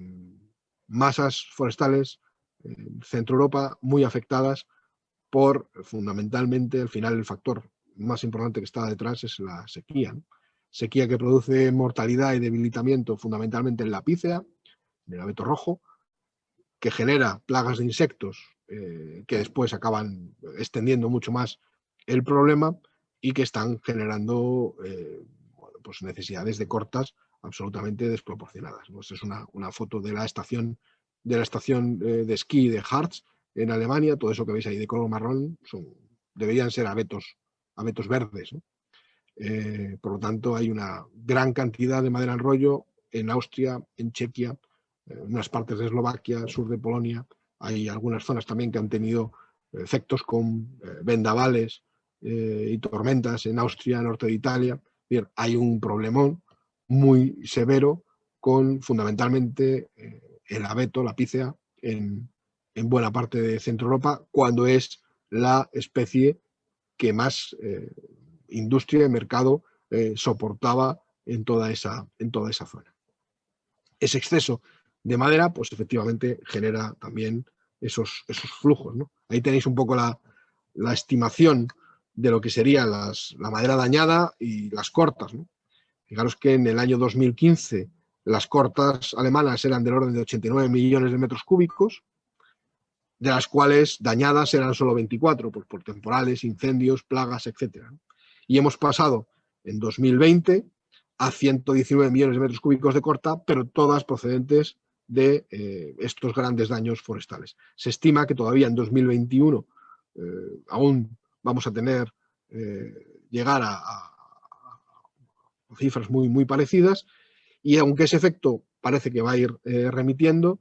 masas forestales en Centro Europa muy afectadas por, fundamentalmente, al final el factor más importante que está detrás es la sequía, ¿no? Sequía que produce mortalidad y debilitamiento fundamentalmente en la pícea, en el abeto rojo, que genera plagas de insectos que después acaban extendiendo mucho más el problema y que están generando bueno, pues necesidades de cortas absolutamente desproporcionadas, ¿no? Esta es una foto de la estación de esquí de Harz en Alemania. Todo eso que veis ahí de color marrón deberían ser abetos verdes, ¿no? Por lo tanto, hay una gran cantidad de madera en rollo en Austria, en Chequia, en unas partes de Eslovaquia, sur de Polonia. Hay algunas zonas también que han tenido efectos con vendavales y tormentas en Austria, norte de Italia. Bien, hay un problemón muy severo con fundamentalmente el abeto, la pícea, en buena parte de Centro Europa, cuando es la especie que más industria y mercado soportaba en toda esa zona. Ese exceso de madera, pues efectivamente genera también esos flujos, ¿no? Ahí tenéis un poco la estimación de lo que sería la madera dañada y las cortas, ¿no? Fijaros que en el año 2015 las cortas alemanas eran del orden de 89 millones de metros cúbicos, de las cuales dañadas eran solo 24 pues por temporales, incendios, plagas, etc. Y hemos pasado en 2020 a 119 millones de metros cúbicos de corta, pero todas procedentes de estos grandes daños forestales. Se estima que todavía en 2021 aún vamos a tener llegar a cifras muy, muy parecidas, y aunque ese efecto parece que va a ir remitiendo,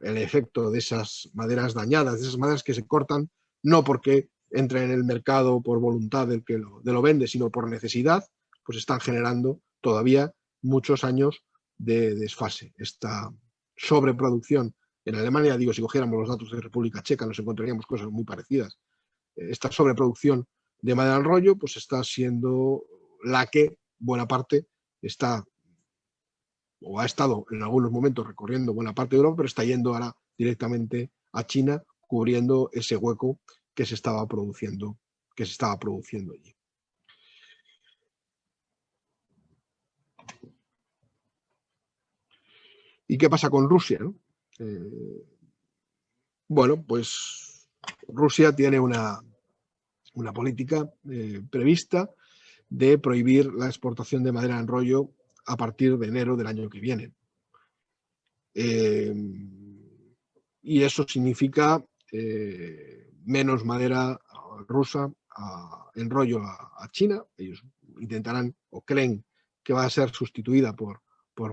el efecto de esas maderas dañadas, de esas maderas que se cortan, no porque entren en el mercado por voluntad del que lo vende, sino por necesidad, pues están generando todavía muchos años de desfase. Esta sobreproducción en Alemania, digo, si cogiéramos los datos de República Checa, nos encontraríamos cosas muy parecidas. Esta sobreproducción de madera al rollo, pues está siendo la que buena parte está o ha estado en algunos momentos recorriendo buena parte de Europa, pero está yendo ahora directamente a China, cubriendo ese hueco que se estaba produciendo allí. ¿Y qué pasa con Rusia, ¿no? Bueno, pues Rusia tiene una política prevista de prohibir la exportación de madera en rollo a partir de enero del año que viene. Y eso significa menos madera rusa en rollo a China. Ellos intentarán o creen que va a ser sustituida por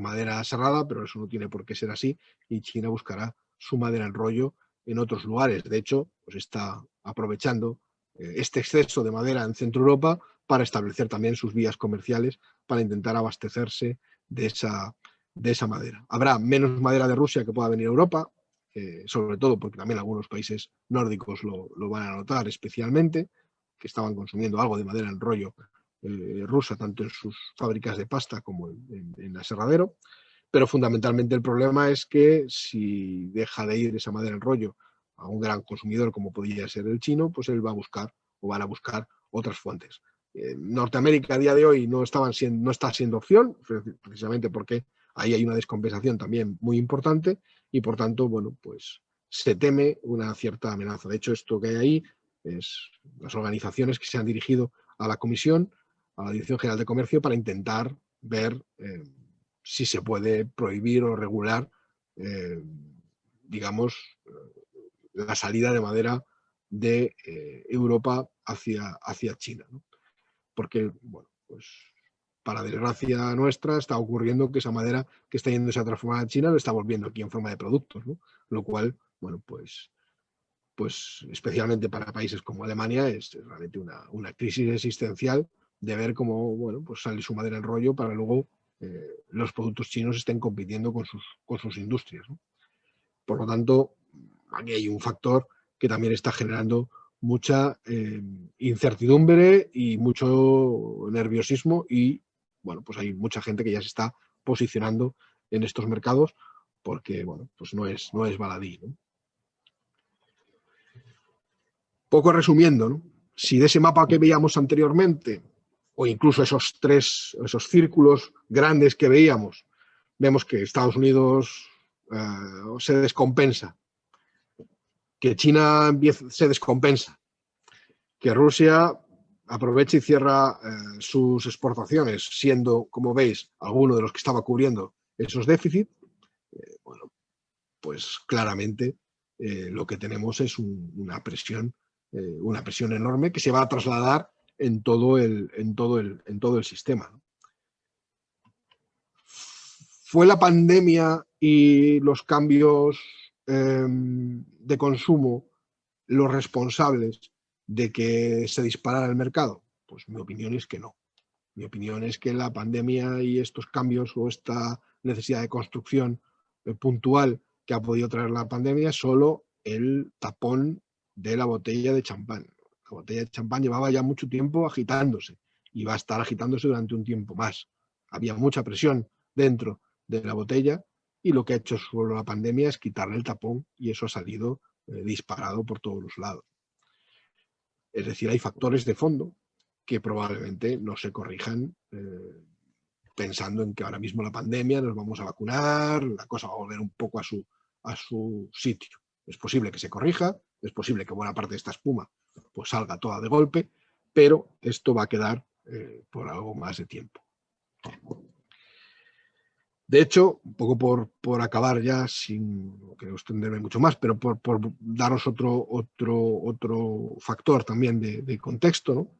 madera serrada, pero eso no tiene por qué ser así, y China buscará su madera en rollo en otros lugares. De hecho, pues está aprovechando este exceso de madera en Centro Europa para establecer también sus vías comerciales para intentar abastecerse de esa madera. Habrá menos madera de Rusia que pueda venir a Europa, sobre todo porque también algunos países nórdicos lo van a notar especialmente, que estaban consumiendo algo de madera en rollo rusa, tanto en sus fábricas de pasta como en aserradero. Pero fundamentalmente el problema es que si deja de ir esa madera en rollo a un gran consumidor como podría ser el chino, pues él va a buscar o van a buscar otras fuentes. Norteamérica a día de hoy no está siendo opción, precisamente porque ahí hay una descompensación también muy importante y por tanto, bueno, pues se teme una cierta amenaza. De hecho, esto que hay ahí es las organizaciones que se han dirigido a la Comisión, a la Dirección General de Comercio, para intentar ver si se puede prohibir o regular, digamos, la salida de madera de Europa hacia China, ¿no? Porque, bueno, pues para desgracia nuestra está ocurriendo que esa madera que está yéndose a transformar a China lo está volviendo aquí en forma de productos, ¿no? Lo cual, bueno, pues especialmente para países como Alemania es realmente una crisis existencial de ver cómo, bueno, pues sale su madera en rollo para luego los productos chinos estén compitiendo con sus industrias, ¿no? Por lo tanto, aquí hay un factor que también está generando mucha incertidumbre y mucho nerviosismo y, bueno, pues hay mucha gente que ya se está posicionando en estos mercados porque, bueno, pues no es baladí, ¿no? Poco resumiendo, ¿no? Si de ese mapa que veíamos anteriormente, o incluso esos círculos grandes que veíamos, vemos que Estados Unidos se descompensa, que China se descompensa, que Rusia aprovecha y cierra sus exportaciones, siendo, como veis, alguno de los que estaba cubriendo esos déficits, bueno, pues claramente lo que tenemos es una presión enorme que se va a trasladar en todo el sistema, ¿no? ¿Fue la pandemia y los cambios de consumo los responsables de que se disparara el mercado? Pues mi opinión es que no. Mi opinión es que la pandemia y estos cambios o esta necesidad de construcción puntual que ha podido traer la pandemia es solo el tapón de la botella de champán. La botella de champán llevaba ya mucho tiempo agitándose y va a estar agitándose durante un tiempo más. Había mucha presión dentro de la botella y lo que ha hecho solo la pandemia es quitarle el tapón y eso ha salido disparado por todos los lados. Es decir, hay factores de fondo que probablemente no se corrijan pensando en que ahora mismo la pandemia, nos vamos a vacunar, la cosa va a volver un poco a su sitio. Es posible que se corrija, es posible que buena parte de esta espuma pues salga toda de golpe, pero esto va a quedar por algo más de tiempo. De hecho, un poco por acabar ya, sin que extenderme mucho más, pero por daros otro factor también de contexto, ¿no?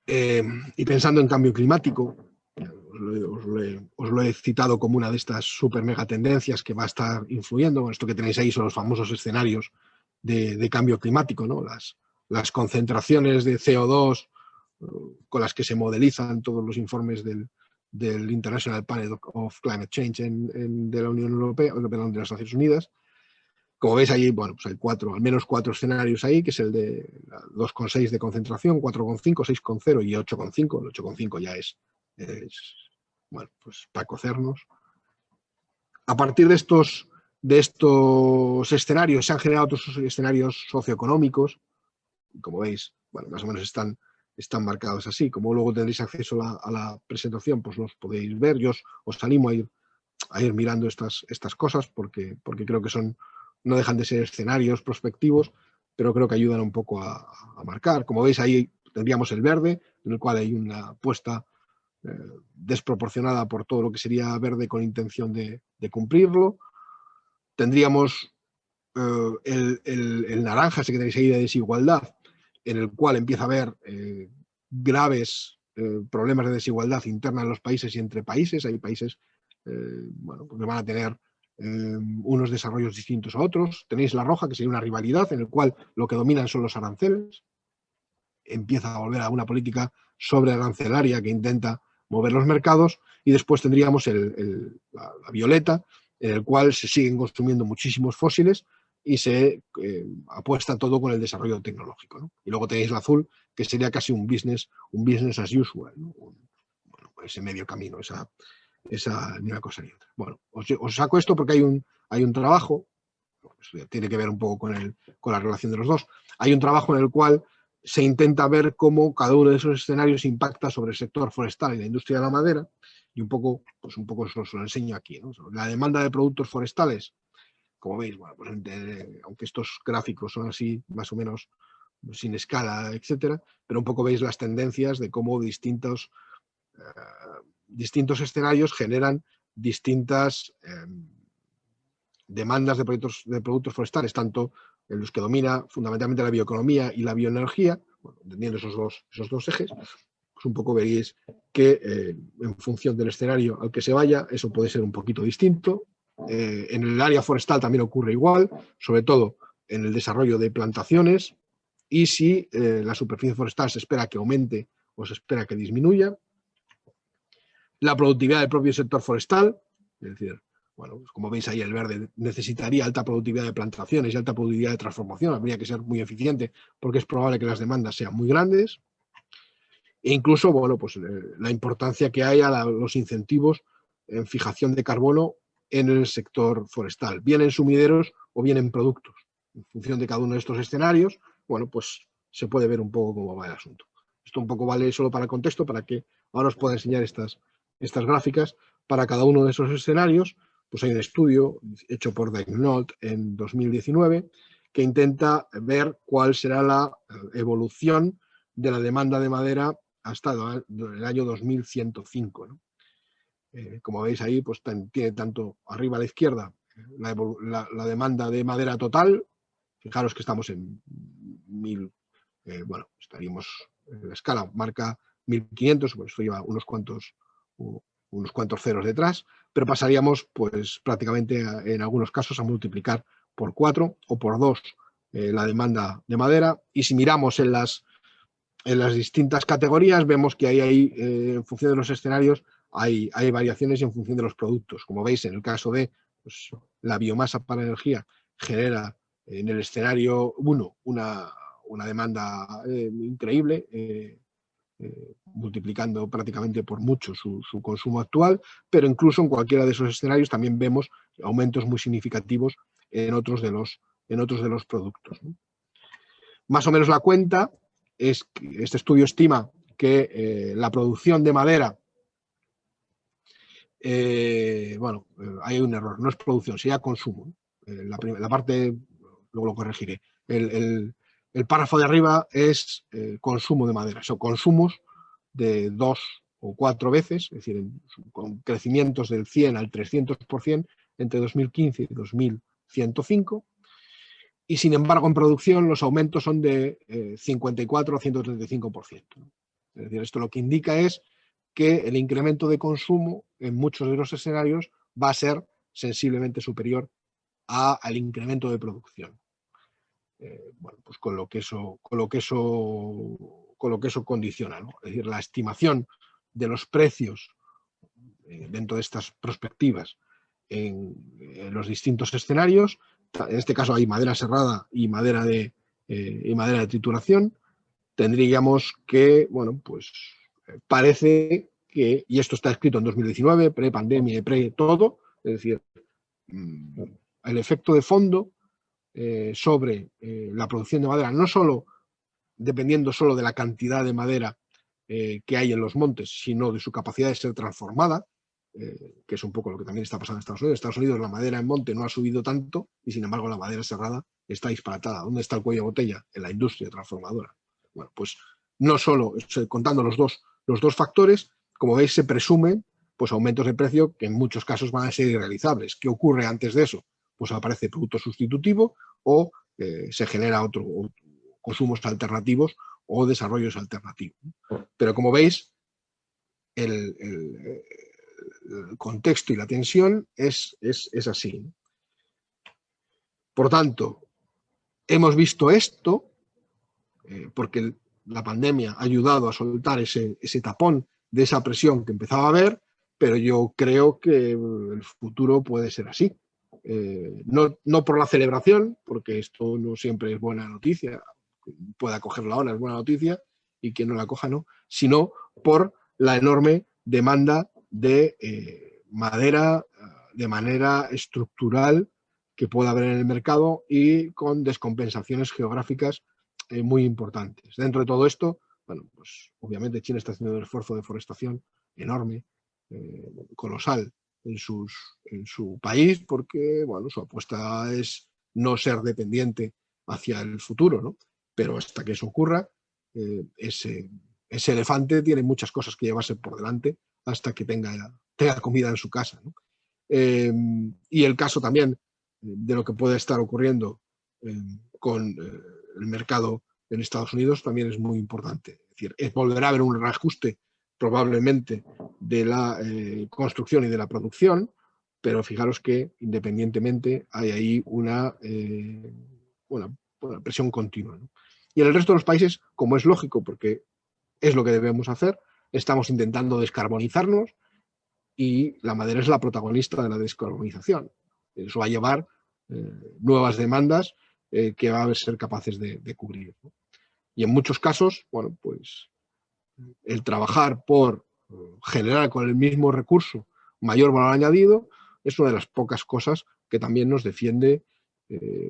Y pensando en cambio climático, os lo he citado como una de estas super mega tendencias que va a estar influyendo. Bueno, esto que tenéis ahí son los famosos escenarios de cambio climático, ¿no? Las concentraciones de CO2 con las que se modelizan todos los informes del International Panel of Climate Change de la Unión Europea, perdón, de las Naciones Unidas. Como veis ahí, bueno, pues hay al menos cuatro escenarios ahí, que es el de 2,6 de concentración, 4,5, 6,0 y 8,5. El 8,5 ya es, bueno, pues para cocernos. A partir de estos escenarios se han generado otros escenarios socioeconómicos. Como veis, bueno, más o menos están marcados así. Como luego tendréis acceso a la presentación, pues los podéis ver. Yo os animo a ir mirando estas cosas porque creo que no dejan de ser escenarios prospectivos, pero creo que ayudan un poco a marcar. Como veis, ahí tendríamos el verde, en el cual hay una apuesta desproporcionada por todo lo que sería verde con intención de cumplirlo. Tendríamos el naranja, ese que tenéis ahí de desigualdad, en el cual empieza a haber graves problemas de desigualdad interna en los países y entre países. Hay países bueno, pues que van a tener unos desarrollos distintos a otros. Tenéis la roja, que sería una rivalidad en el cual lo que dominan son los aranceles. Empieza a volver a una política sobrearancelaria que intenta mover los mercados, y después tendríamos la violeta, en el cual se siguen consumiendo muchísimos fósiles y se apuesta todo con el desarrollo tecnológico, ¿no? Y luego tenéis la azul, que sería casi un business as usual, ¿no? Bueno, ese medio camino, ni una cosa ni otra. Bueno, os saco esto porque hay un trabajo, tiene que ver un poco con la relación de los dos. Hay un trabajo en el cual se intenta ver cómo cada uno de esos escenarios impacta sobre el sector forestal y la industria de la madera, y un poco os lo enseño aquí, ¿no? La demanda de productos forestales, como veis, bueno, pues, aunque estos gráficos son así más o menos sin escala, etcétera, pero un poco veis las tendencias de cómo distintos escenarios generan distintas demandas de productos forestales, tanto en los que domina fundamentalmente la bioeconomía y la bioenergía, bueno, entendiendo esos dos ejes, pues un poco veréis que en función del escenario al que se vaya, eso puede ser un poquito distinto. En el área forestal también ocurre igual, sobre todo en el desarrollo de plantaciones, y si la superficie forestal se espera que aumente o se espera que disminuya. La productividad del propio sector forestal, es decir, bueno, pues como veis ahí el verde necesitaría alta productividad de plantaciones y alta productividad de transformación, habría que ser muy eficiente porque es probable que las demandas sean muy grandes. E incluso, bueno, pues la importancia que hay a los incentivos en fijación de carbono en el sector forestal, bien en sumideros o bien en productos. En función de cada uno de estos escenarios, bueno, pues se puede ver un poco cómo va el asunto. Esto un poco vale solo para el contexto, para que ahora os pueda enseñar estas gráficas. Para cada uno de esos escenarios, pues hay un estudio hecho por Daignault en 2019 que intenta ver cuál será la evolución de la demanda de madera hasta el año 2105, ¿no? Como veis ahí, pues tiene tanto arriba a la izquierda la demanda de madera total. Fijaros que estamos en 1000, bueno, estaríamos en la escala, marca 1500, pues esto lleva unos cuantos ceros detrás, pero pasaríamos pues prácticamente en algunos casos a multiplicar por 4 o por 2 la demanda de madera. Y si miramos en las distintas categorías, vemos que hay en función de los escenarios, hay variaciones en función de los productos. Como veis, en el caso de pues, la biomasa para energía genera en el escenario 1 una demanda increíble, multiplicando prácticamente por mucho su consumo actual, pero incluso en cualquiera de esos escenarios también vemos aumentos muy significativos en otros de los productos, ¿no? Más o menos la cuenta es que este estudio estima que la producción de madera, bueno, hay un error, no es producción, sería consumo. La parte, luego lo corregiré. El párrafo de arriba es consumo de madera, son consumos de 2 o 4 veces, es decir, con crecimientos del 100 al 300% entre 2015 y 2105. Y sin embargo, en producción los aumentos son de 54 a 135%. Es decir, esto lo que indica es que el incremento de consumo en muchos de los escenarios va a ser sensiblemente superior al incremento de producción. Bueno, pues con lo que eso condiciona, ¿no? Es decir, la estimación de los precios dentro de estas perspectivas en los distintos escenarios. En este caso hay madera serrada y madera de trituración. Tendríamos que, bueno, pues parece que, y esto está escrito en 2019, pre-pandemia y pre-todo, es decir, el efecto de fondo sobre la producción de madera, no solo dependiendo solo de la cantidad de madera que hay en los montes, sino de su capacidad de ser transformada, que es un poco lo que también está pasando en Estados Unidos. En Estados Unidos la madera en monte no ha subido tanto y sin embargo la madera serrada está disparatada. ¿Dónde está el cuello de botella? En la industria transformadora. Bueno, pues no solo contando los dos factores, como veis se presumen pues aumentos de precio que en muchos casos van a ser irrealizables. ¿Qué ocurre antes de eso? Pues aparece producto sustitutivo o se genera otro consumos alternativos o desarrollos alternativos. Pero como veis, el contexto y la tensión es así. Por tanto, hemos visto esto porque la pandemia ha ayudado a soltar ese tapón de esa presión que empezaba a haber, pero yo creo que el futuro puede ser así. No por la celebración, porque esto no siempre es buena noticia, pueda cogerla ahora es buena noticia y quien no la coja no, sino por la enorme demanda de madera de manera estructural que pueda haber en el mercado y con descompensaciones geográficas muy importantes. Dentro de todo esto, bueno, pues obviamente China está haciendo un esfuerzo de deforestación enorme, colosal en su país, porque bueno, su apuesta es no ser dependiente hacia el futuro, ¿no? Pero hasta que eso ocurra, ese elefante tiene muchas cosas que llevarse por delante hasta que tenga comida en su casa, ¿no? Y el caso también de lo que puede estar ocurriendo con el mercado en Estados Unidos también es muy importante. Es decir, volverá a haber un reajuste probablemente de la construcción y de la producción, pero fijaros que independientemente hay ahí una presión continua, ¿no? Y en el resto de los países, como es lógico, porque es lo que debemos hacer, estamos intentando descarbonizarnos y la madera es la protagonista de la descarbonización. Eso va a llevar nuevas demandas que va a ser capaces de cubrir, ¿no? Y en muchos casos, bueno, pues el trabajar por generar con el mismo recurso mayor valor añadido es una de las pocas cosas que también nos defiende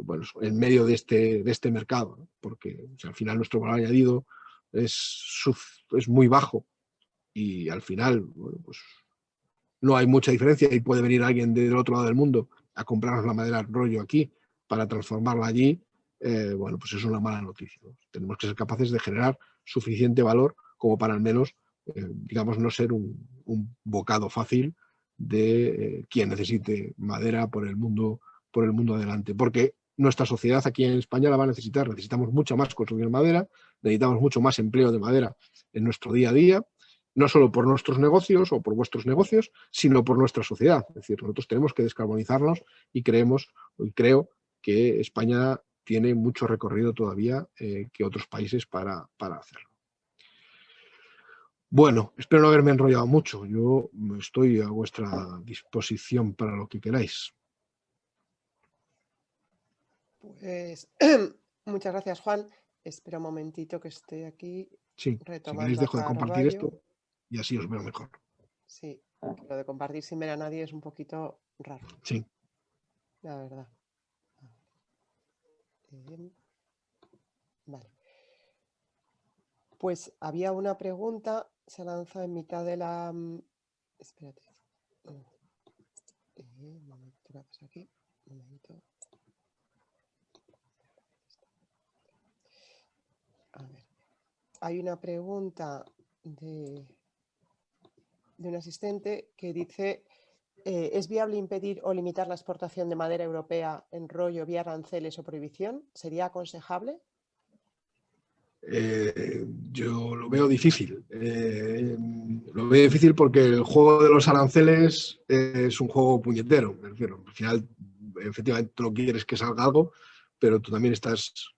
bueno, en medio de este mercado, ¿no? Porque o sea, al final nuestro valor añadido es muy bajo y al final, bueno, pues no hay mucha diferencia y puede venir alguien del otro lado del mundo a comprarnos la madera rollo aquí para transformarla allí. Bueno, pues es una mala noticia, ¿no? Tenemos que ser capaces de generar suficiente valor como para al menos, digamos, no ser un bocado fácil de quien necesite madera por el mundo adelante. Porque nuestra sociedad aquí en España la va a necesitar. Necesitamos mucha más construcción de madera, necesitamos mucho más empleo de madera en nuestro día a día, no solo por nuestros negocios o por vuestros negocios, sino por nuestra sociedad. Es decir, nosotros tenemos que descarbonizarnos y creo que España tiene mucho recorrido todavía que otros países para hacerlo. Bueno, espero no haberme enrollado mucho. Yo estoy a vuestra disposición para lo que queráis. Pues muchas gracias, Juan. Espera un momentito que estoy aquí Sí, si queréis dejo de compartir esto y así os veo mejor. Sí, lo de compartir sin ver a nadie es un poquito raro. Sí. La verdad. Vale. Pues había una pregunta, se lanza en mitad de la... Espérate. Un momento, ¿qué pasa aquí? Un momento. A ver. Hay una pregunta de un asistente que dice: ¿es viable impedir o limitar la exportación de madera europea en rollo vía aranceles o prohibición? ¿Sería aconsejable? Yo lo veo difícil. Lo veo difícil porque el juego de los aranceles es un juego puñetero. Me refiero, al final, efectivamente, tú no quieres que salga algo, pero tú también estás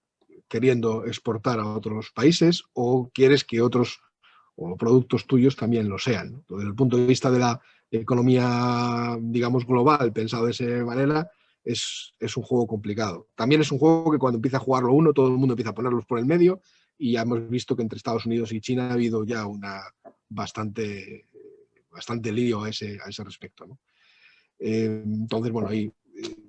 queriendo exportar a otros países o quieres que otros o productos tuyos también lo sean, ¿no? Desde el punto de vista de la economía, digamos, global, pensado de esa manera, es un juego complicado. También es un juego que cuando empieza a jugarlo uno, todo el mundo empieza a ponerlos por el medio y ya hemos visto que entre Estados Unidos y China ha habido ya una bastante lío a ese respecto, ¿no? Entonces, bueno, ahí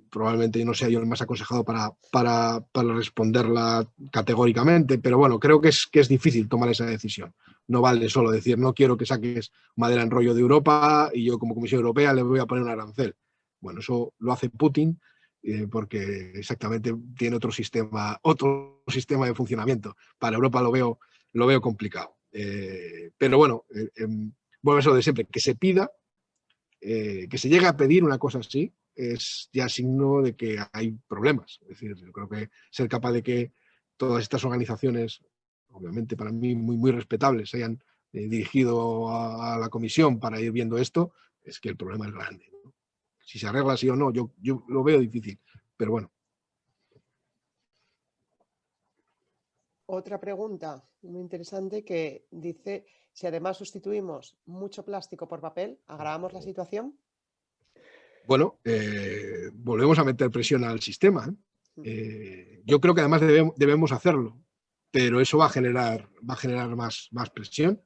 probablemente no sea yo el más aconsejado para responderla categóricamente, pero bueno, creo que es difícil tomar esa decisión. No vale solo decir, no quiero que saques madera en rollo de Europa y yo como Comisión Europea le voy a poner un arancel. Bueno, eso lo hace Putin porque exactamente tiene otro sistema de funcionamiento. Para Europa lo veo complicado. Pero bueno, vuelve a eso de siempre, que se pida, que se llegue a pedir una cosa así, es ya signo de que hay problemas. Es decir, yo creo que ser capaz de que todas estas organizaciones, obviamente para mí muy, muy respetables, se hayan dirigido a la comisión para ir viendo esto, es que el problema es grande, ¿no? Si se arregla sí o no, yo lo veo difícil, pero bueno. Otra pregunta muy interesante que dice, si además sustituimos mucho plástico por papel, ¿agravamos la situación? Bueno, volvemos a meter presión al sistema. Yo creo que además debemos hacerlo, pero eso va a generar más presión.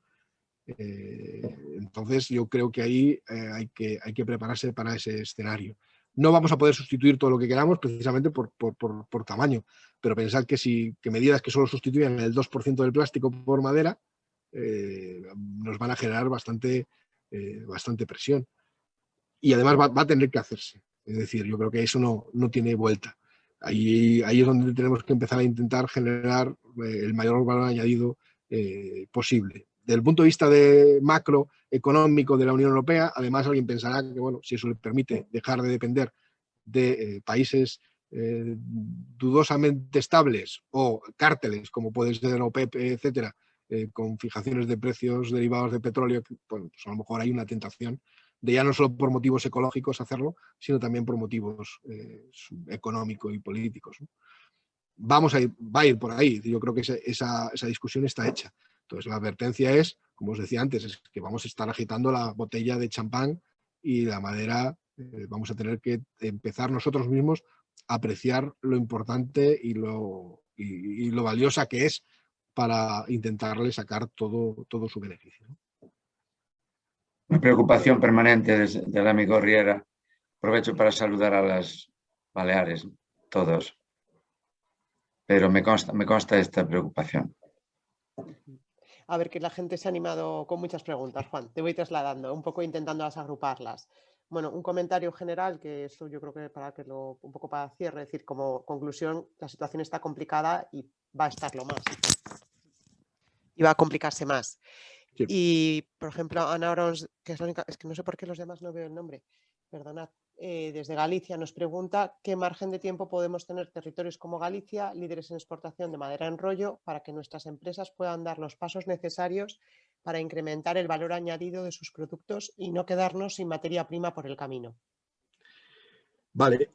Entonces yo creo que ahí hay que prepararse para ese escenario. No vamos a poder sustituir todo lo que queramos precisamente por tamaño, pero pensad que medidas que solo sustituyan el 2% del plástico por madera nos van a generar bastante presión. Y además va a tener que hacerse. Es decir, yo creo que eso no tiene vuelta. Ahí es donde tenemos que empezar a intentar generar el mayor valor añadido posible. Desde el punto de vista de macroeconómico de la Unión Europea, además alguien pensará que, bueno, si eso le permite dejar de depender de países dudosamente estables o cárteles, como puede ser OPEP, etcétera, con fijaciones de precios derivados de petróleo, bueno, pues a lo mejor hay una tentación de ya no solo por motivos ecológicos hacerlo, sino también por motivos económicos y políticos, ¿no? Va a ir por ahí. Yo creo que esa discusión está hecha. Entonces, la advertencia es, como os decía antes, es que vamos a estar agitando la botella de champán y la madera. Vamos a tener que empezar nosotros mismos a apreciar lo importante y lo valiosa que es para intentarle sacar todo su beneficio, ¿no? Una preocupación permanente del amigo Riera. Aprovecho para saludar a las Baleares, todos. Pero me consta esta preocupación. A ver, que la gente se ha animado con muchas preguntas, Juan. Te voy trasladando, un poco intentándolas agruparlas. Bueno, un comentario general, que eso yo creo que un poco para cierre, es decir, como conclusión, la situación está complicada y va a estarlo más. Y va a complicarse más. Sí. Y, por ejemplo, Ana Orons, que es la única, es que no sé por qué los demás no veo el nombre, perdonad, desde Galicia nos pregunta qué margen de tiempo podemos tener territorios como Galicia, líderes en exportación de madera en rollo, para que nuestras empresas puedan dar los pasos necesarios para incrementar el valor añadido de sus productos y no quedarnos sin materia prima por el camino. Vale,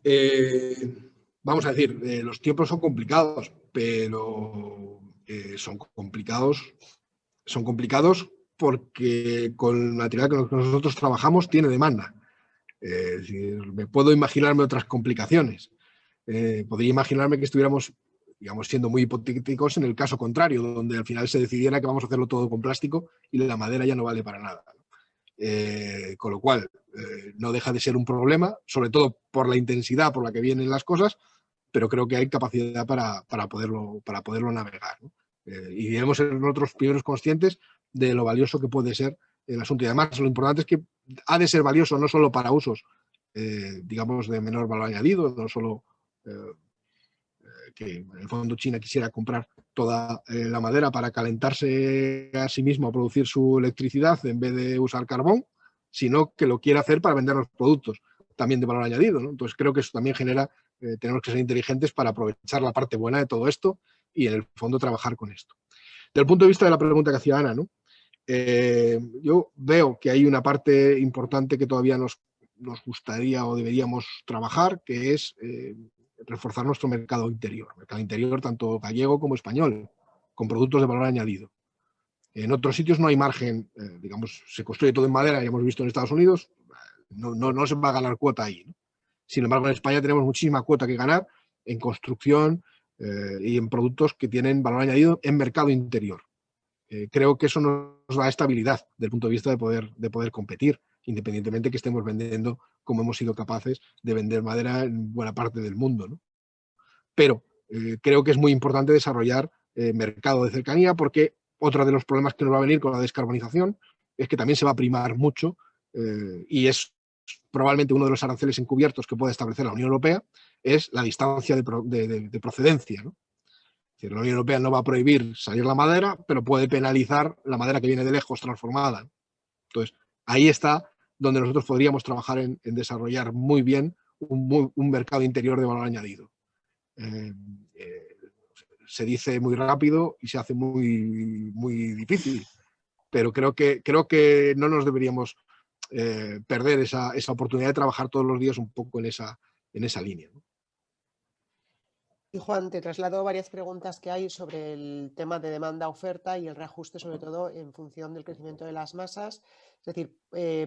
vamos a decir, los tiempos son complicados, pero son complicados porque con el material con el que nosotros trabajamos tiene demanda. Es decir, me puedo imaginarme otras complicaciones. Podría imaginarme que estuviéramos, digamos, siendo muy hipotéticos en el caso contrario, donde al final se decidiera que vamos a hacerlo todo con plástico y la madera ya no vale para nada. Con lo cual, no deja de ser un problema, sobre todo por la intensidad por la que vienen las cosas, pero creo que hay capacidad para poderlo navegar, ¿no? Y debemos ser nosotros primeros conscientes de lo valioso que puede ser el asunto. Y además, lo importante es que ha de ser valioso no solo para usos, digamos, de menor valor añadido, no solo que en el fondo China quisiera comprar toda la madera para calentarse a sí mismo a producir su electricidad en vez de usar carbón, sino que lo quiere hacer para vender los productos también de valor añadido, ¿no? Entonces creo que eso también genera, tenemos que ser inteligentes para aprovechar la parte buena de todo esto y en el fondo trabajar con esto. Desde el punto de vista de la pregunta que hacía Ana, ¿no? Yo veo que hay una parte importante que todavía nos gustaría o deberíamos trabajar, que es reforzar nuestro mercado interior tanto gallego como español, con productos de valor añadido. En otros sitios no hay margen, digamos, se construye todo en madera, ya hemos visto en Estados Unidos, no se va a ganar cuota ahí, ¿no? Sin embargo, en España tenemos muchísima cuota que ganar en construcción y en productos que tienen valor añadido en mercado interior. Creo que eso nos da estabilidad desde el punto de vista de poder competir, independientemente que estemos vendiendo como hemos sido capaces de vender madera en buena parte del mundo, ¿no? Pero creo que es muy importante desarrollar mercado de cercanía, porque otro de los problemas que nos va a venir con la descarbonización es que también se va a primar mucho y es probablemente uno de los aranceles encubiertos que puede establecer la Unión Europea, es la distancia de procedencia, ¿no? Es decir, la Unión Europea no va a prohibir salir la madera, pero puede penalizar la madera que viene de lejos transformada. Entonces, ahí está donde nosotros podríamos trabajar en desarrollar muy bien un mercado interior de valor añadido. Se dice muy rápido y se hace muy difícil, pero creo que no nos deberíamos perder esa oportunidad de trabajar todos los días un poco en esa línea, ¿no? Y Juan, te traslado varias preguntas que hay sobre el tema de demanda-oferta y el reajuste, sobre todo en función del crecimiento de las masas. Es decir,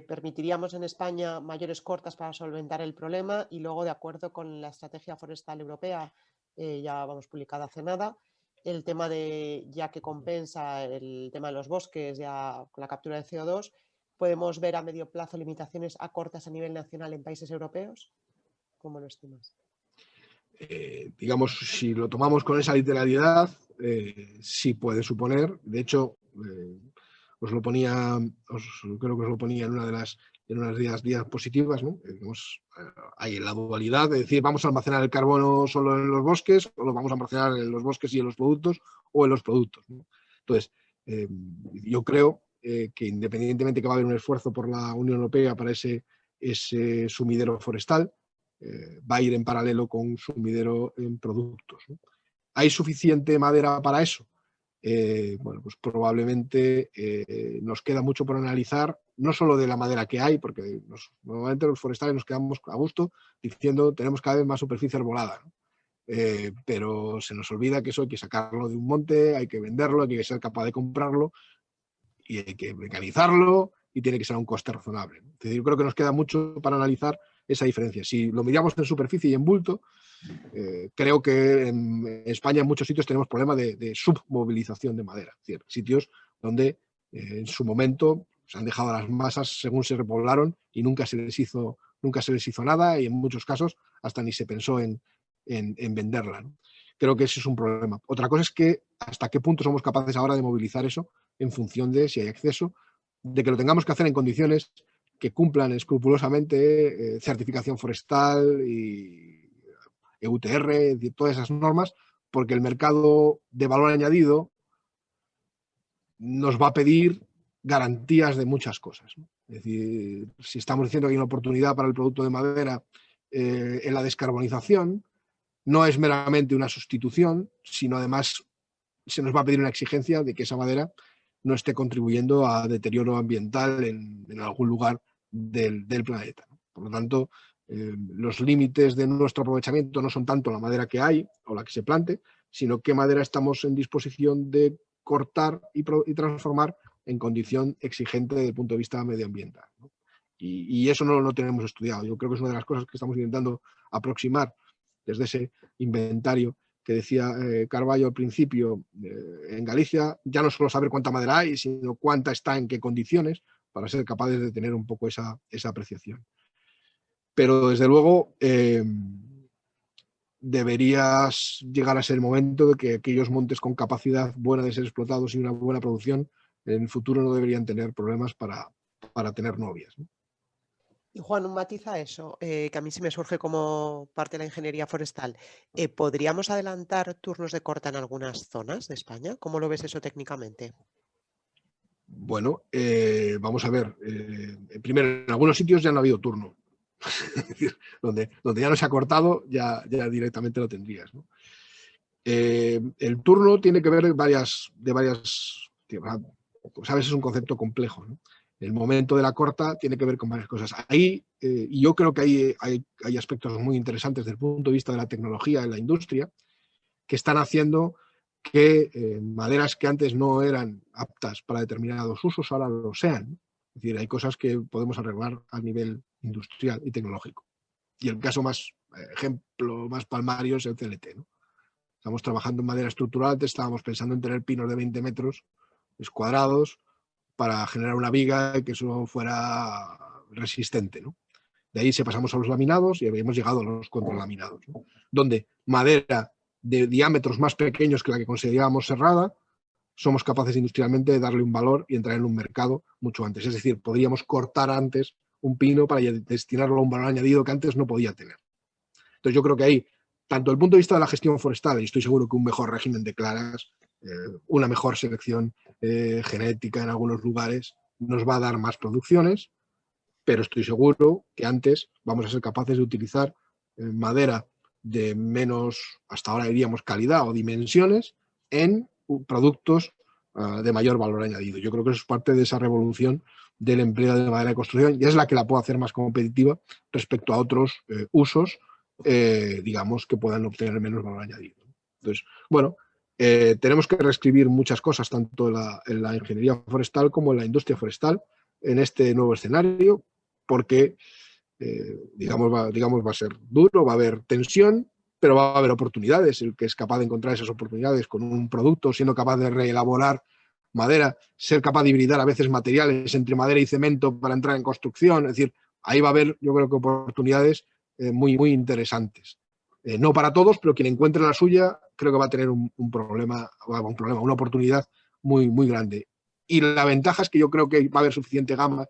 ¿permitiríamos en España mayores cortas para solventar el problema? Y luego, de acuerdo con la estrategia forestal europea, ya vamos publicada hace nada, el tema de, ya que compensa el tema de los bosques, ya con la captura de CO2, ¿podemos ver a medio plazo limitaciones a cortas a nivel nacional en países europeos? ¿Cómo lo estimas? Digamos, si lo tomamos con esa literalidad, sí puede suponer. De hecho, creo que os lo ponía en unas diapositivas, ¿no? Hay la dualidad de decir, vamos a almacenar el carbono solo en los bosques, o lo vamos a almacenar en los bosques y en los productos, o en los productos, ¿no? Entonces, yo creo que independientemente que va a haber un esfuerzo por la Unión Europea para ese sumidero forestal, va a ir en paralelo con un sumidero en productos, ¿no? ¿Hay suficiente madera para eso? Bueno, pues probablemente nos queda mucho por analizar, no solo de la madera que hay, porque normalmente los forestales nos quedamos a gusto diciendo tenemos cada vez más superficie arbolada, ¿no? Pero se nos olvida que eso hay que sacarlo de un monte, hay que venderlo, hay que ser capaz de comprarlo y hay que mecanizarlo y tiene que ser a un coste razonable. Es decir, yo creo que nos queda mucho para analizar esa diferencia. Si lo miramos en superficie y en bulto, creo que en España en muchos sitios tenemos problemas de submovilización de madera, es decir, sitios donde en su momento se han dejado las masas según se repoblaron y nunca se les hizo nada, y en muchos casos hasta ni se pensó en venderla, ¿no? Creo que ese es un problema. Otra cosa es que hasta qué punto somos capaces ahora de movilizar eso en función de si hay acceso, de que lo tengamos que hacer en condiciones que cumplan escrupulosamente certificación forestal y EUTR, todas esas normas, porque el mercado de valor añadido nos va a pedir garantías de muchas cosas, ¿no? Es decir, si estamos diciendo que hay una oportunidad para el producto de madera en la descarbonización, no es meramente una sustitución, sino además se nos va a pedir una exigencia de que esa madera no esté contribuyendo a deterioro ambiental en algún lugar del planeta, ¿no? Por lo tanto, los límites de nuestro aprovechamiento no son tanto la madera que hay o la que se plante, sino qué madera estamos en disposición de cortar y transformar en condición exigente desde el punto de vista medioambiental, ¿no? Y eso no lo tenemos estudiado. Yo creo que es una de las cosas que estamos intentando aproximar desde ese inventario que decía Carballo al principio. En Galicia, ya no solo saber cuánta madera hay, sino cuánta está en qué condiciones, para ser capaces de tener un poco esa apreciación. Pero desde luego deberías llegar a ser el momento de que aquellos montes con capacidad buena de ser explotados y una buena producción en el futuro no deberían tener problemas para tener novias, ¿no? Y Juan, un matiz a eso, que a mí sí me surge como parte de la ingeniería forestal. ¿Podríamos adelantar turnos de corta en algunas zonas de España? ¿Cómo lo ves eso técnicamente? Bueno, vamos a ver. Primero, en algunos sitios ya no ha habido turno. Es decir, donde ya no se ha cortado, ya directamente lo tendrías, ¿no? El turno tiene que ver de varias, sabes, es un concepto complejo, ¿no? El momento de la corta tiene que ver con varias cosas. Ahí, y yo creo que hay aspectos muy interesantes desde el punto de vista de la tecnología en la industria que están haciendo que maderas que antes no eran aptas para determinados usos ahora lo sean. Es decir, hay cosas que podemos arreglar a nivel industrial y tecnológico. Y el caso ejemplo más palmario es el CLT, ¿no? Estamos trabajando en madera estructural, estábamos pensando en tener pinos de 20 metros cuadrados para generar una viga y que eso fuera resistente, ¿no? De ahí se pasamos a los laminados y habíamos llegado a los contralaminados, ¿no? Donde madera de diámetros más pequeños que la que considerábamos cerrada, somos capaces industrialmente de darle un valor y entrar en un mercado mucho antes. Es decir, podríamos cortar antes un pino para destinarlo a un valor añadido que antes no podía tener. Entonces yo creo que ahí, tanto desde el punto de vista de la gestión forestal, y estoy seguro que un mejor régimen de claras, una mejor selección genética en algunos lugares, nos va a dar más producciones, pero estoy seguro que antes vamos a ser capaces de utilizar madera de menos, hasta ahora diríamos, calidad o dimensiones en productos de mayor valor añadido. Yo creo que eso es parte de esa revolución del empleo de madera de construcción y es la que la puede hacer más competitiva respecto a otros usos digamos, que puedan obtener menos valor añadido. Entonces, bueno, tenemos que reescribir muchas cosas, tanto en la ingeniería forestal como en la industria forestal, en este nuevo escenario, porque, digamos, va a ser duro, va a haber tensión, pero va a haber oportunidades. El que es capaz de encontrar esas oportunidades con un producto, siendo capaz de reelaborar madera, ser capaz de hibridar a veces materiales entre madera y cemento para entrar en construcción, es decir, ahí va a haber, yo creo que oportunidades muy, muy interesantes. No para todos, pero quien encuentre la suya creo que va a tener un problema, una oportunidad muy, muy grande. Y la ventaja es que yo creo que va a haber suficiente gama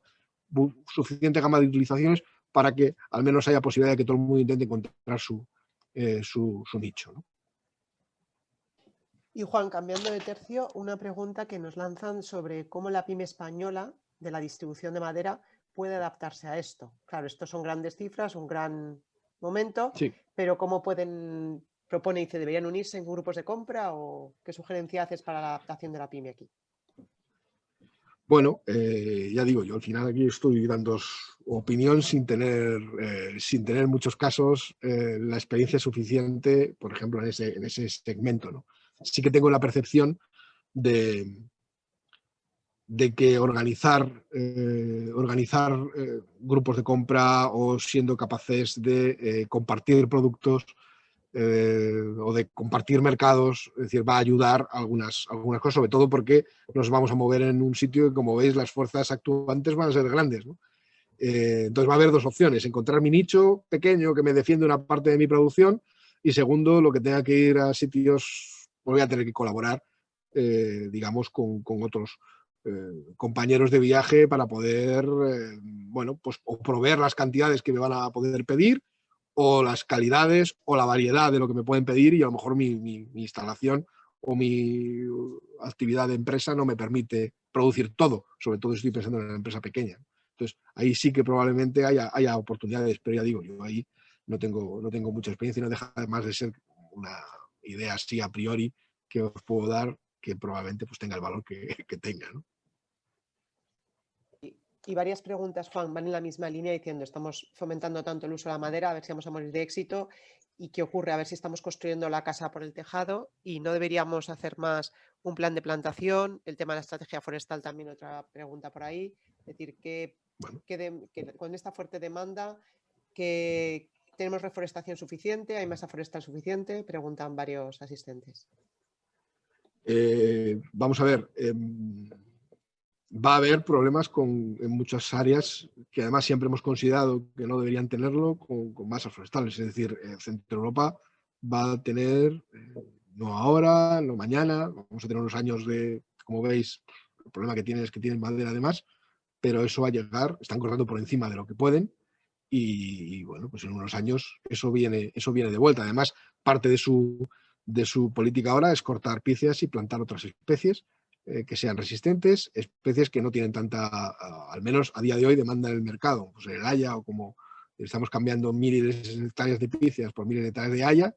de utilizaciones para que al menos haya posibilidad de que todo el mundo intente encontrar su nicho, ¿no? Y Juan, cambiando de tercio, una pregunta que nos lanzan sobre cómo la pyme española de la distribución de madera puede adaptarse a esto. Claro, estos son grandes cifras, un gran momento, sí. Pero ¿cómo propone y dice, deberían unirse en grupos de compra o qué sugerencia haces para la adaptación de la pyme aquí? Bueno, ya digo, yo al final aquí estoy dando opinión sin tener en muchos casos la experiencia suficiente, por ejemplo, en ese segmento, ¿no? Sí que tengo la percepción de que organizar grupos de compra o siendo capaces de compartir productos o de compartir mercados, es decir, va a ayudar a algunas cosas, sobre todo porque nos vamos a mover en un sitio que, como veis, las fuerzas actuantes van a ser grandes, ¿no? Entonces va a haber dos opciones: encontrar mi nicho pequeño que me defiende una parte de mi producción, y segundo, lo que tenga que ir a sitios, pues voy a tener que colaborar, digamos, con otros compañeros de viaje para poder, bueno, pues o proveer las cantidades que me van a poder pedir, o las calidades o la variedad de lo que me pueden pedir, y a lo mejor mi instalación o mi actividad de empresa no me permite producir todo, sobre todo si estoy pensando en una empresa pequeña. Entonces, ahí sí que probablemente haya oportunidades, pero ya digo, yo ahí no tengo mucha experiencia y no deja más de ser una idea así a priori que os puedo dar, que probablemente pues tenga el valor que tenga, ¿no? Y varias preguntas, Juan, van en la misma línea diciendo, estamos fomentando tanto el uso de la madera, a ver si vamos a morir de éxito, y qué ocurre, a ver si estamos construyendo la casa por el tejado y no deberíamos hacer más un plan de plantación, el tema de la estrategia forestal también, otra pregunta por ahí, es decir, que con esta fuerte demanda, que tenemos reforestación suficiente, hay masa forestal suficiente, preguntan varios asistentes. Vamos a ver, va a haber problemas en muchas áreas que además siempre hemos considerado que no deberían tenerlo, con masas forestales. Es decir, Centro Europa va a tener, no ahora, no mañana, vamos a tener unos años de, como veis, el problema que tienen es que tienen madera además, pero eso va a llegar, están cortando por encima de lo que pueden, y bueno, pues en unos años eso viene de vuelta. Además, parte de su política ahora es cortar píceas y plantar otras especies que sean resistentes, especies que no tienen tanta, al menos a día de hoy, demanda en el mercado, pues el haya, o como estamos cambiando miles de hectáreas de píceas por miles de hectáreas de haya,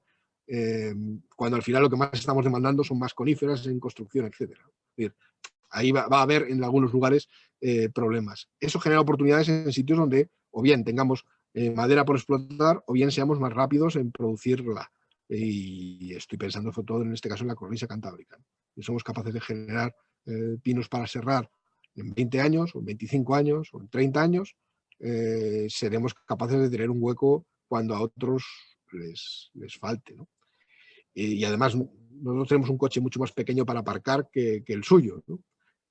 cuando al final lo que más estamos demandando son más coníferas en construcción, etcétera. Es decir, ahí va a haber en algunos lugares problemas. Eso genera oportunidades en sitios donde o bien tengamos madera por explotar o bien seamos más rápidos en producirla. Y estoy pensando sobre todo en este caso en la cornisa cantábrica. Y somos capaces de generar pinos para serrar en 20 años, o en 25 años, o en 30 años, seremos capaces de tener un hueco cuando a otros les falte, ¿no? Y además nosotros tenemos un coche mucho más pequeño para aparcar que el suyo, ¿no?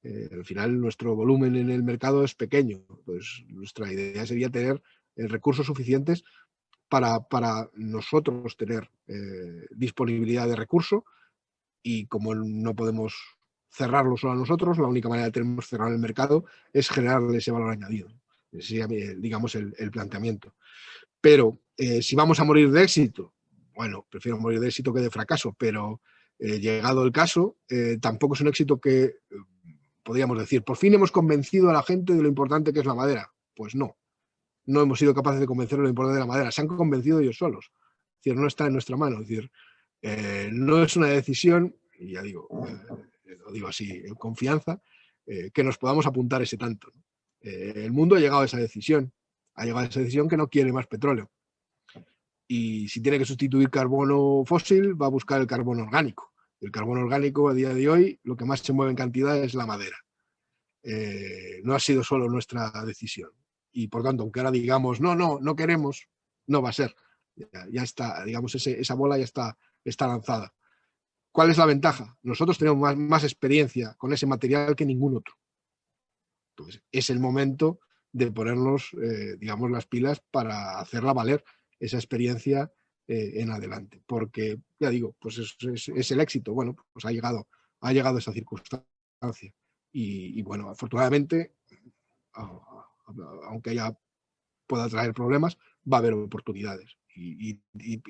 Al final nuestro volumen en el mercado es pequeño, pues nuestra idea sería tener recursos suficientes para nosotros tener disponibilidad de recurso, y como no podemos cerrarlo solo a nosotros, la única manera de tenemos cerrar el mercado es generarle ese valor añadido. Ese sería, digamos, el planteamiento. Pero si vamos a morir de éxito, bueno, prefiero morir de éxito que de fracaso, pero llegado el caso, tampoco es un éxito que podríamos decir, por fin hemos convencido a la gente de lo importante que es la madera. Pues no hemos sido capaces de convencer de lo importante de la madera, se han convencido ellos solos. Es decir, no está en nuestra mano. Es decir, no es una decisión, y ya digo, lo digo así, en confianza, que nos podamos apuntar ese tanto. El mundo ha llegado a esa decisión que no quiere más petróleo. Y si tiene que sustituir carbono fósil, va a buscar el carbono orgánico. El carbono orgánico a día de hoy, lo que más se mueve en cantidad es la madera. No ha sido solo nuestra decisión. Y por tanto, aunque ahora digamos, no queremos, no va a ser. Ya está, digamos, esa bola ya está lanzada. ¿Cuál es la ventaja? Nosotros tenemos más experiencia con ese material que ningún otro. Entonces, es el momento de ponernos, digamos, las pilas para hacerla valer esa experiencia en adelante. Porque, ya digo, pues es el éxito. Bueno, pues ha llegado esa circunstancia. Y bueno, afortunadamente, aunque pueda traer problemas, va a haber oportunidades. Y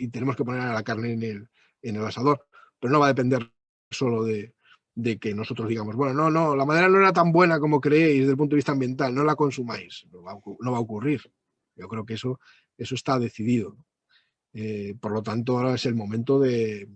tenemos que poner a la carne en el asador. Pero no va a depender solo de que nosotros digamos, bueno, no, la madera no era tan buena como creéis desde el punto de vista ambiental, no la consumáis. No va a ocurrir. Yo creo que eso está decidido. Por lo tanto, ahora es el momento de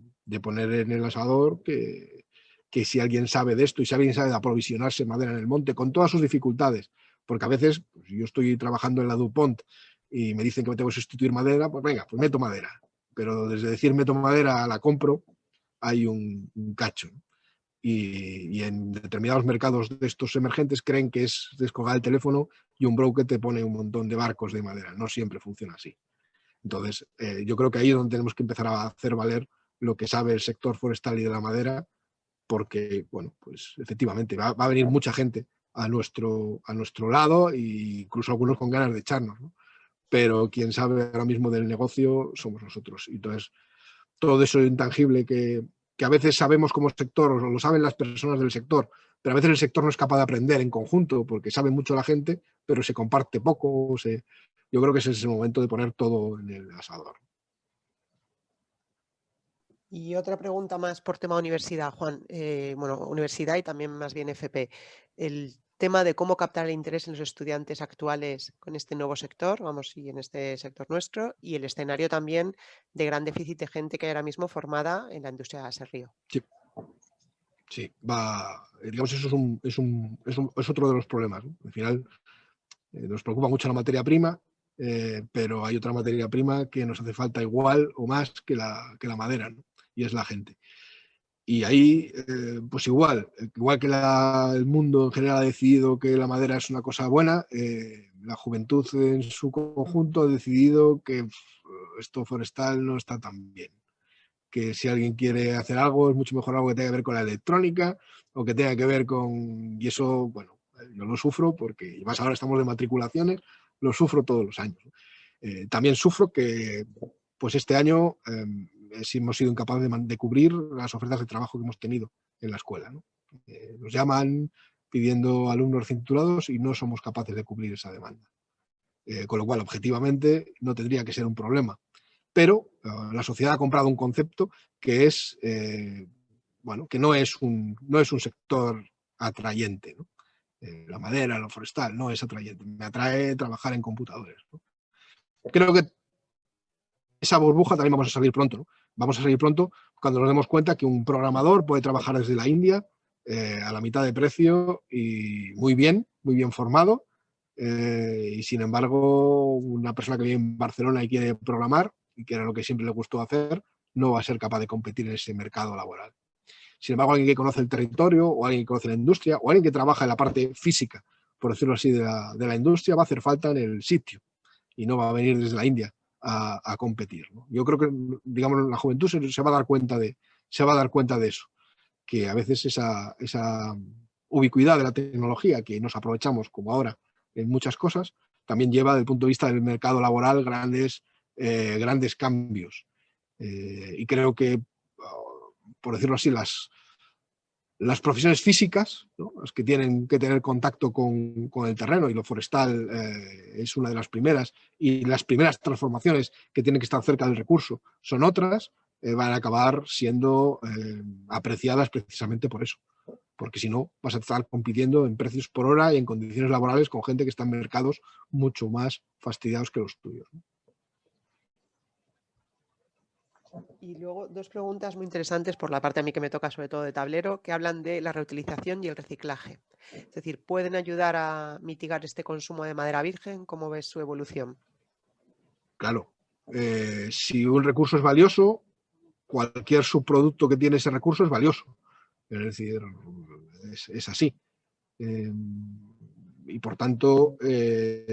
poner en el asador que si alguien sabe de esto y si alguien sabe de aprovisionarse madera en el monte, con todas sus dificultades, porque a veces pues, yo estoy trabajando en la DuPont y me dicen que me tengo que sustituir madera, pues venga, pues meto madera. Pero desde decir meto madera a la compro hay un cacho. Y en determinados mercados de estos emergentes creen que es descolgar el teléfono y un broker te pone un montón de barcos de madera. No siempre funciona así. Entonces, yo creo que ahí es donde tenemos que empezar a hacer valer lo que sabe el sector forestal y de la madera, porque, bueno, pues efectivamente va a venir mucha gente a nuestro lado e incluso algunos con ganas de echarnos, ¿no? Pero quien sabe ahora mismo del negocio somos nosotros. Entonces, todo eso intangible que a veces sabemos como sector o lo saben las personas del sector, pero a veces el sector no es capaz de aprender en conjunto porque sabe mucho la gente, pero se comparte poco. Yo creo que ese es el momento de poner todo en el asador. Y otra pregunta más por tema universidad, Juan. Bueno, universidad y también más bien FP. El tema de cómo captar el interés en los estudiantes actuales con este nuevo sector, vamos, y en este sector nuestro, y el escenario también de gran déficit de gente que hay ahora mismo formada en la industria de aserrío. Sí, digamos, eso es otro de los problemas, ¿no? Al final nos preocupa mucho la materia prima, pero hay otra materia prima que nos hace falta igual o más que la madera, ¿no? Y es la gente. Y ahí, pues igual que el mundo en general ha decidido que la madera es una cosa buena, la juventud en su conjunto ha decidido que esto forestal no está tan bien. Que si alguien quiere hacer algo, es mucho mejor algo que tenga que ver con la electrónica o que tenga que ver con... Y eso, bueno, yo lo sufro porque, más ahora estamos de matriculaciones, lo sufro todos los años. También sufro que, pues este año hemos sido incapaces de cubrir las ofertas de trabajo que hemos tenido en la escuela, ¿no? Nos llaman pidiendo alumnos recién titulados y no somos capaces de cubrir esa demanda. Con lo cual, objetivamente, no tendría que ser un problema. Pero la sociedad ha comprado un concepto que es, bueno, que no es un sector atrayente, ¿no? La madera, lo forestal, no es atrayente. Me atrae trabajar en computadores, ¿no? Creo que esa burbuja también vamos a salir pronto, ¿no? Vamos a salir pronto cuando nos demos cuenta que un programador puede trabajar desde la India a la mitad de precio y muy bien formado. Y sin embargo, una persona que vive en Barcelona y quiere programar, y que era lo que siempre le gustó hacer, no va a ser capaz de competir en ese mercado laboral. Sin embargo, alguien que conoce el territorio, o alguien que conoce la industria, o alguien que trabaja en la parte física, por decirlo así, de la industria, va a hacer falta en el sitio y no va a venir desde la India a competir, ¿no? Yo creo que, digamos, la juventud se va a dar cuenta de eso, que a veces esa ubicuidad de la tecnología que nos aprovechamos, como ahora, en muchas cosas, también lleva, desde el punto de vista del mercado laboral, grandes cambios. Y creo que, por decirlo así, las profesiones físicas, ¿no? Las que tienen que tener contacto con el terreno, y lo forestal es una de las primeras, y las primeras transformaciones que tienen que estar cerca del recurso son otras, van a acabar siendo apreciadas precisamente por eso. Porque si no, vas a estar compitiendo en precios por hora y en condiciones laborales con gente que está en mercados mucho más fastidiados que los tuyos, ¿no? Y luego dos preguntas muy interesantes por la parte a mí que me toca sobre todo de tablero, que hablan de la reutilización y el reciclaje. Es decir, ¿pueden ayudar a mitigar este consumo de madera virgen? ¿Cómo ves su evolución? Claro, si un recurso es valioso, cualquier subproducto que tiene ese recurso es valioso. Es decir, es así. Y por tanto,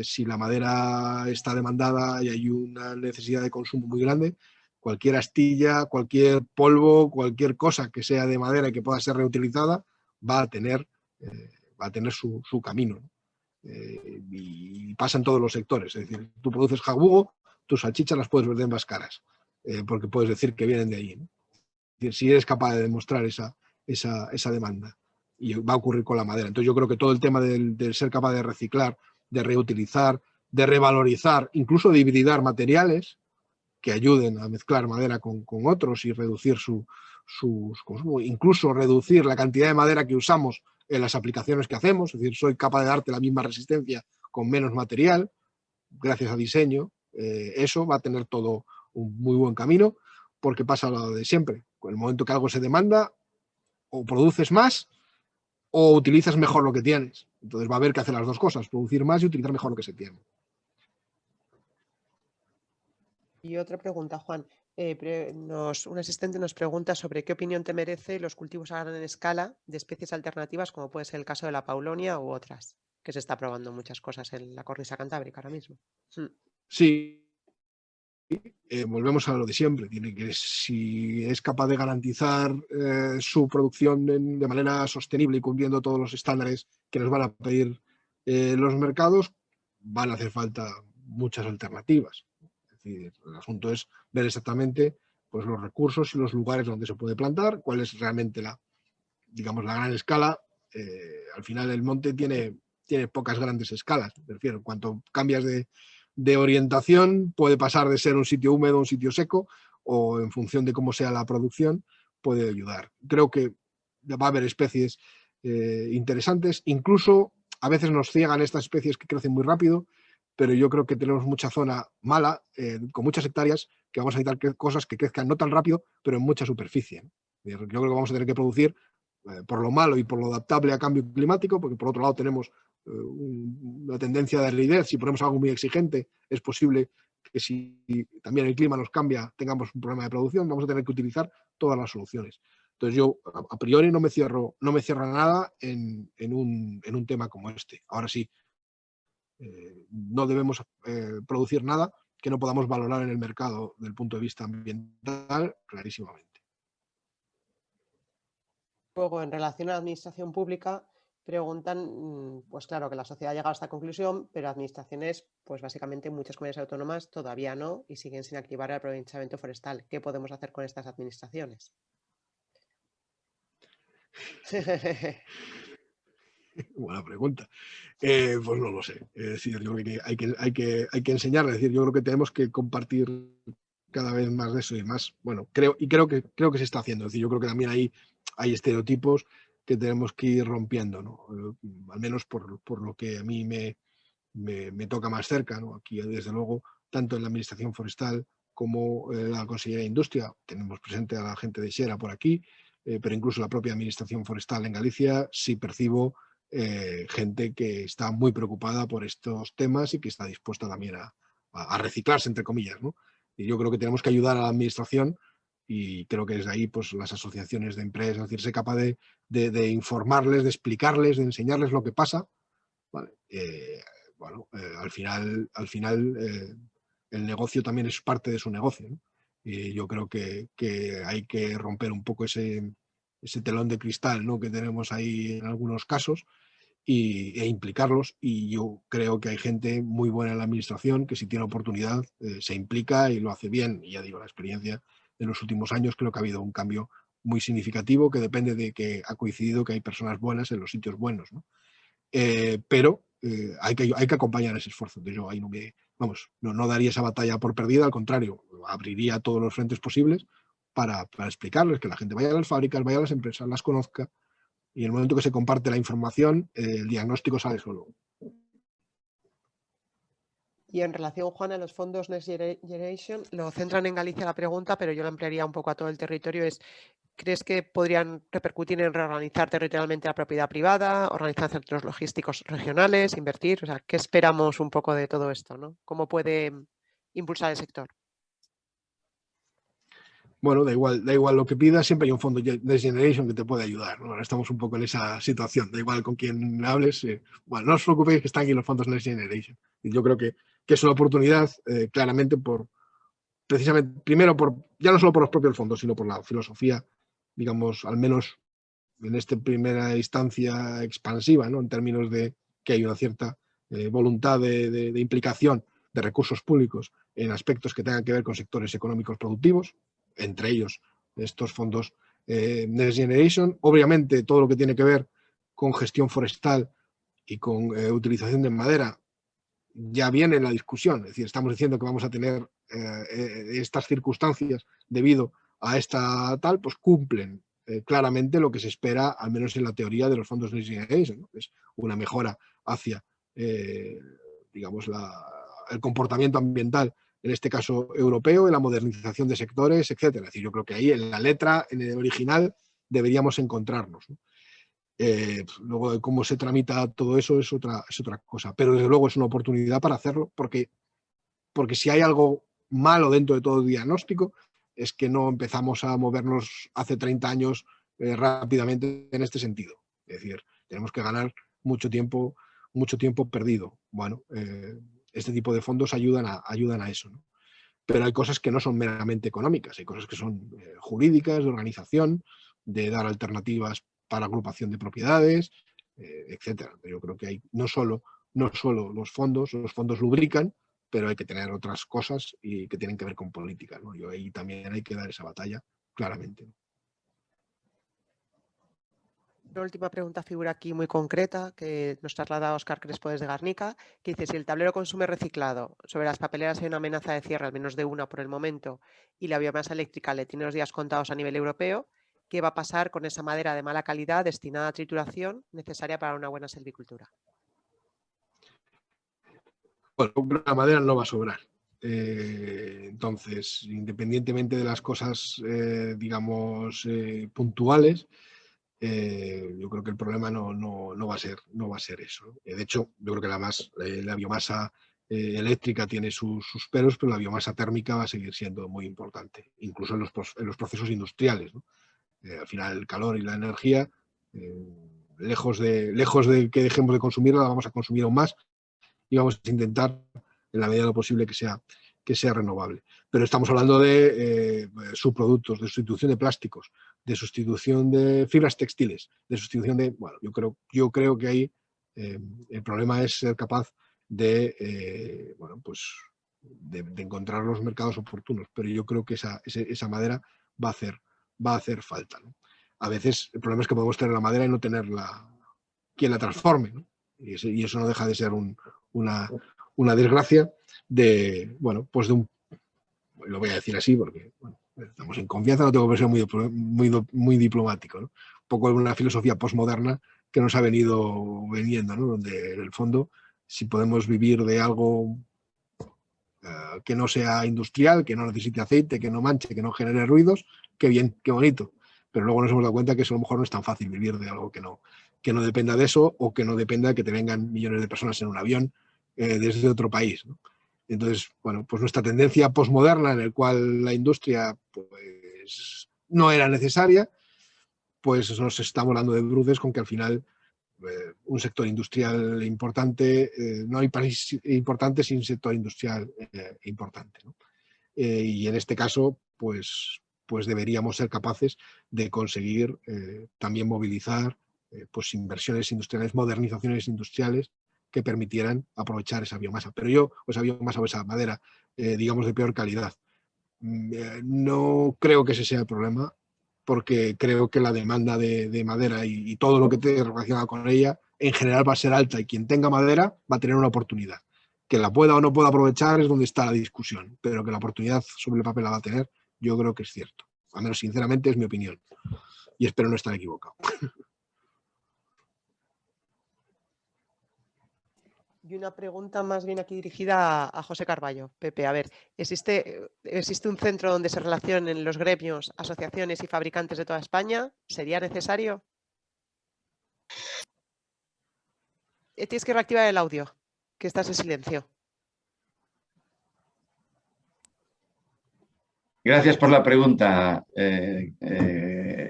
si la madera está demandada y hay una necesidad de consumo muy grande, cualquier astilla, cualquier polvo, cualquier cosa que sea de madera y que pueda ser reutilizada va a tener su camino. Y pasa en todos los sectores. Es decir, tú produces jabugo, tus salchichas las puedes vender más caras, porque puedes decir que vienen de ahí, ¿no? Es decir, si eres capaz de demostrar esa demanda. Y va a ocurrir con la madera. Entonces yo creo que todo el tema del ser capaz de reciclar, de reutilizar, de revalorizar, incluso de hibridar materiales que ayuden a mezclar madera con otros y reducir su consumo, incluso reducir la cantidad de madera que usamos en las aplicaciones que hacemos, es decir, soy capaz de darte la misma resistencia con menos material, gracias a diseño, eso va a tener todo un muy buen camino, porque pasa lo de siempre. En el momento que algo se demanda, o produces más o utilizas mejor lo que tienes. Entonces va a haber que hacer las dos cosas, producir más y utilizar mejor lo que se tiene. Y otra pregunta, Juan. Un asistente nos pregunta sobre qué opinión te merece los cultivos a gran escala de especies alternativas, como puede ser el caso de la paulonia u otras, que se está probando muchas cosas en la cornisa cantábrica ahora mismo. Sí, volvemos a lo de siempre. Tiene que, si es capaz de garantizar su producción de manera sostenible y cumpliendo todos los estándares que nos van a pedir los mercados, van a hacer falta muchas alternativas. Es decir, el asunto es ver exactamente pues, los recursos y los lugares donde se puede plantar, cuál es realmente la gran escala. Al final el monte tiene pocas grandes escalas. Me refiero, cuanto cambias de orientación, puede pasar de ser un sitio húmedo a un sitio seco, o en función de cómo sea la producción, puede ayudar. Creo que va a haber especies interesantes, incluso a veces nos ciegan estas especies que crecen muy rápido, pero yo creo que tenemos mucha zona mala, con muchas hectáreas, que vamos a necesitar cosas que crezcan no tan rápido, pero en mucha superficie, ¿no? Yo creo que vamos a tener que producir por lo malo y por lo adaptable a cambio climático, porque por otro lado tenemos una tendencia de aridez. Si ponemos algo muy exigente, es posible que si también el clima nos cambia, tengamos un problema de producción. Vamos a tener que utilizar todas las soluciones. Entonces yo a priori no me cierro nada en un tema como este. Ahora sí, no debemos producir nada que no podamos valorar en el mercado desde el punto de vista ambiental clarísimamente. Luego, en relación a la administración pública, preguntan, pues claro, que la sociedad ha llegado a esta conclusión, pero administraciones, pues básicamente muchas comunidades autónomas todavía no y siguen sin activar el aprovechamiento forestal. ¿Qué podemos hacer con estas administraciones? Buena pregunta. Pues no lo sé. Es decir, yo creo que hay que enseñar. Es decir, yo creo que tenemos que compartir cada vez más de eso y más. Bueno, creo que se está haciendo. Es decir, yo creo que también hay estereotipos que tenemos que ir rompiendo, ¿no? Al menos por lo que a mí me toca más cerca, ¿no? Aquí, desde luego, tanto en la Administración Forestal como la Consellería de Industria, tenemos presente a la gente de Xera por aquí, pero incluso la propia Administración Forestal en Galicia, sí percibo gente que está muy preocupada por estos temas y que está dispuesta también a reciclarse, entre comillas, ¿no? Y yo creo que tenemos que ayudar a la Administración, y creo que desde ahí pues, las asociaciones de empresas, es decir, ser capaz de informarles, de explicarles, de enseñarles lo que pasa. ¿Vale? Al final el negocio también es parte de su negocio, ¿no? Y yo creo que hay que romper un poco ese telón de cristal, ¿no? Que tenemos ahí en algunos casos e implicarlos. Y yo creo que hay gente muy buena en la administración que si tiene oportunidad se implica y lo hace bien. Y ya digo, la experiencia de los últimos años creo que ha habido un cambio muy significativo que depende de que ha coincidido que hay personas buenas en los sitios buenos, ¿no? Pero hay que acompañar ese esfuerzo. Entonces yo ahí no daría esa batalla por perdida, al contrario, abriría todos los frentes posibles para explicarles, que la gente vaya a las fábricas, vaya a las empresas, las conozca, y en el momento que se comparte la información, el diagnóstico sale solo. Y en relación, Juan, a los fondos Next Generation, lo centran en Galicia la pregunta, pero yo la ampliaría un poco a todo el territorio. ¿Crees que podrían repercutir en reorganizar territorialmente la propiedad privada, organizar centros logísticos regionales, invertir? O sea, ¿qué esperamos un poco de todo esto, ¿no? ¿Cómo puede impulsar el sector? bueno, da igual lo que pidas, siempre hay un fondo Next Generation que te puede ayudar, ¿no? Ahora estamos un poco en esa situación, da igual con quién hables. Bueno, no os preocupéis que están aquí los fondos Next Generation. Y yo creo que es una oportunidad, claramente, precisamente, primero, ya no solo por los propios fondos, sino por la filosofía, digamos, al menos en esta primera instancia expansiva, ¿no? En términos de que hay una cierta voluntad de implicación de recursos públicos en aspectos que tengan que ver con sectores económicos productivos, entre ellos estos fondos Next Generation. Obviamente, todo lo que tiene que ver con gestión forestal y con utilización de madera ya viene en la discusión. Es decir, estamos diciendo que vamos a tener estas circunstancias debido a esta tal, pues cumplen claramente lo que se espera, al menos en la teoría de los fondos Next Generation, ¿no? Es una mejora hacia, digamos, el comportamiento ambiental, en este caso europeo, en la modernización de sectores, etcétera. Es decir, yo creo que ahí en la letra, en el original, deberíamos encontrarnos, ¿no? Luego de cómo se tramita todo eso es otra cosa, pero desde luego es una oportunidad para hacerlo, porque si hay algo malo dentro de todo el diagnóstico es que no empezamos a movernos hace 30 años rápidamente en este sentido. Es decir, tenemos que ganar mucho tiempo perdido. Bueno, este tipo de fondos ayudan a eso, ¿no? Pero hay cosas que no son meramente económicas, hay cosas que son jurídicas, de organización, de dar alternativas para agrupación de propiedades, etcétera. Yo creo que hay no solo los fondos lubrican, pero hay que tener otras cosas y que tienen que ver con política, ¿no? Y ahí también hay que dar esa batalla claramente. Una última pregunta figura aquí muy concreta que nos traslada Óscar Crespo desde Garnica, que dice: si el tablero consume reciclado, sobre las papeleras hay una amenaza de cierre, al menos de una por el momento, y la biomasa eléctrica le tiene los días contados a nivel europeo, ¿qué va a pasar con esa madera de mala calidad destinada a trituración necesaria para una buena silvicultura? Bueno, la madera no va a sobrar. Entonces, independientemente de las cosas, digamos, puntuales, yo creo que el problema no va a ser eso, ¿no? De hecho, yo creo que la biomasa eléctrica tiene sus peros, pero la biomasa térmica va a seguir siendo muy importante, incluso en los procesos industriales, ¿no? Al final, el calor y la energía, lejos de que dejemos de consumirla, la vamos a consumir aún más y vamos a intentar, en la medida de lo posible, que sea renovable. Pero estamos hablando de subproductos, de sustitución de plásticos, de sustitución de fibras textiles, de sustitución de... Bueno, yo creo que ahí el problema es ser capaz de, de encontrar los mercados oportunos, pero yo creo que esa madera va a hacer falta, ¿no? A veces el problema es que podemos tener la madera y no tener quien la transforme, ¿no? Y eso no deja de ser una desgracia de, bueno, pues de un, lo voy a decir así porque bueno, estamos en confianza, no tengo que ser muy diplomático, ¿no? Un poco una filosofía postmoderna que nos ha venido vendiendo, ¿no? Donde en el fondo, si podemos vivir de algo que no sea industrial, que no necesite aceite, que no manche, que no genere ruidos, qué bien, qué bonito. Pero luego nos hemos dado cuenta que eso a lo mejor no es tan fácil vivir de algo que no dependa de eso, o que no dependa de que te vengan millones de personas en un avión desde otro país, ¿no? Entonces, bueno, pues nuestra tendencia postmoderna, en el cual la industria pues no era necesaria, pues nos estamos dando de bruces con que al final un sector industrial importante, no hay país importante sin sector industrial importante, ¿no? Y en este caso, pues deberíamos ser capaces de conseguir también movilizar pues inversiones industriales, modernizaciones industriales que permitieran aprovechar esa biomasa. Pero esa biomasa o esa madera, digamos, de peor calidad. No creo que ese sea el problema, porque creo que la demanda de madera y todo lo que te relaciona con ella, en general va a ser alta, y quien tenga madera va a tener una oportunidad. Que la pueda o no pueda aprovechar es donde está la discusión, pero que la oportunidad sobre el papel la va a tener, yo creo que es cierto. Al menos, sinceramente, es mi opinión. Y espero no estar equivocado. Y una pregunta más bien aquí dirigida a José Carballo. Pepe, a ver, ¿existe un centro donde se relacionen los gremios, asociaciones y fabricantes de toda España? ¿Sería necesario? Tienes que reactivar el audio, que estás en silencio. Gracias por la pregunta,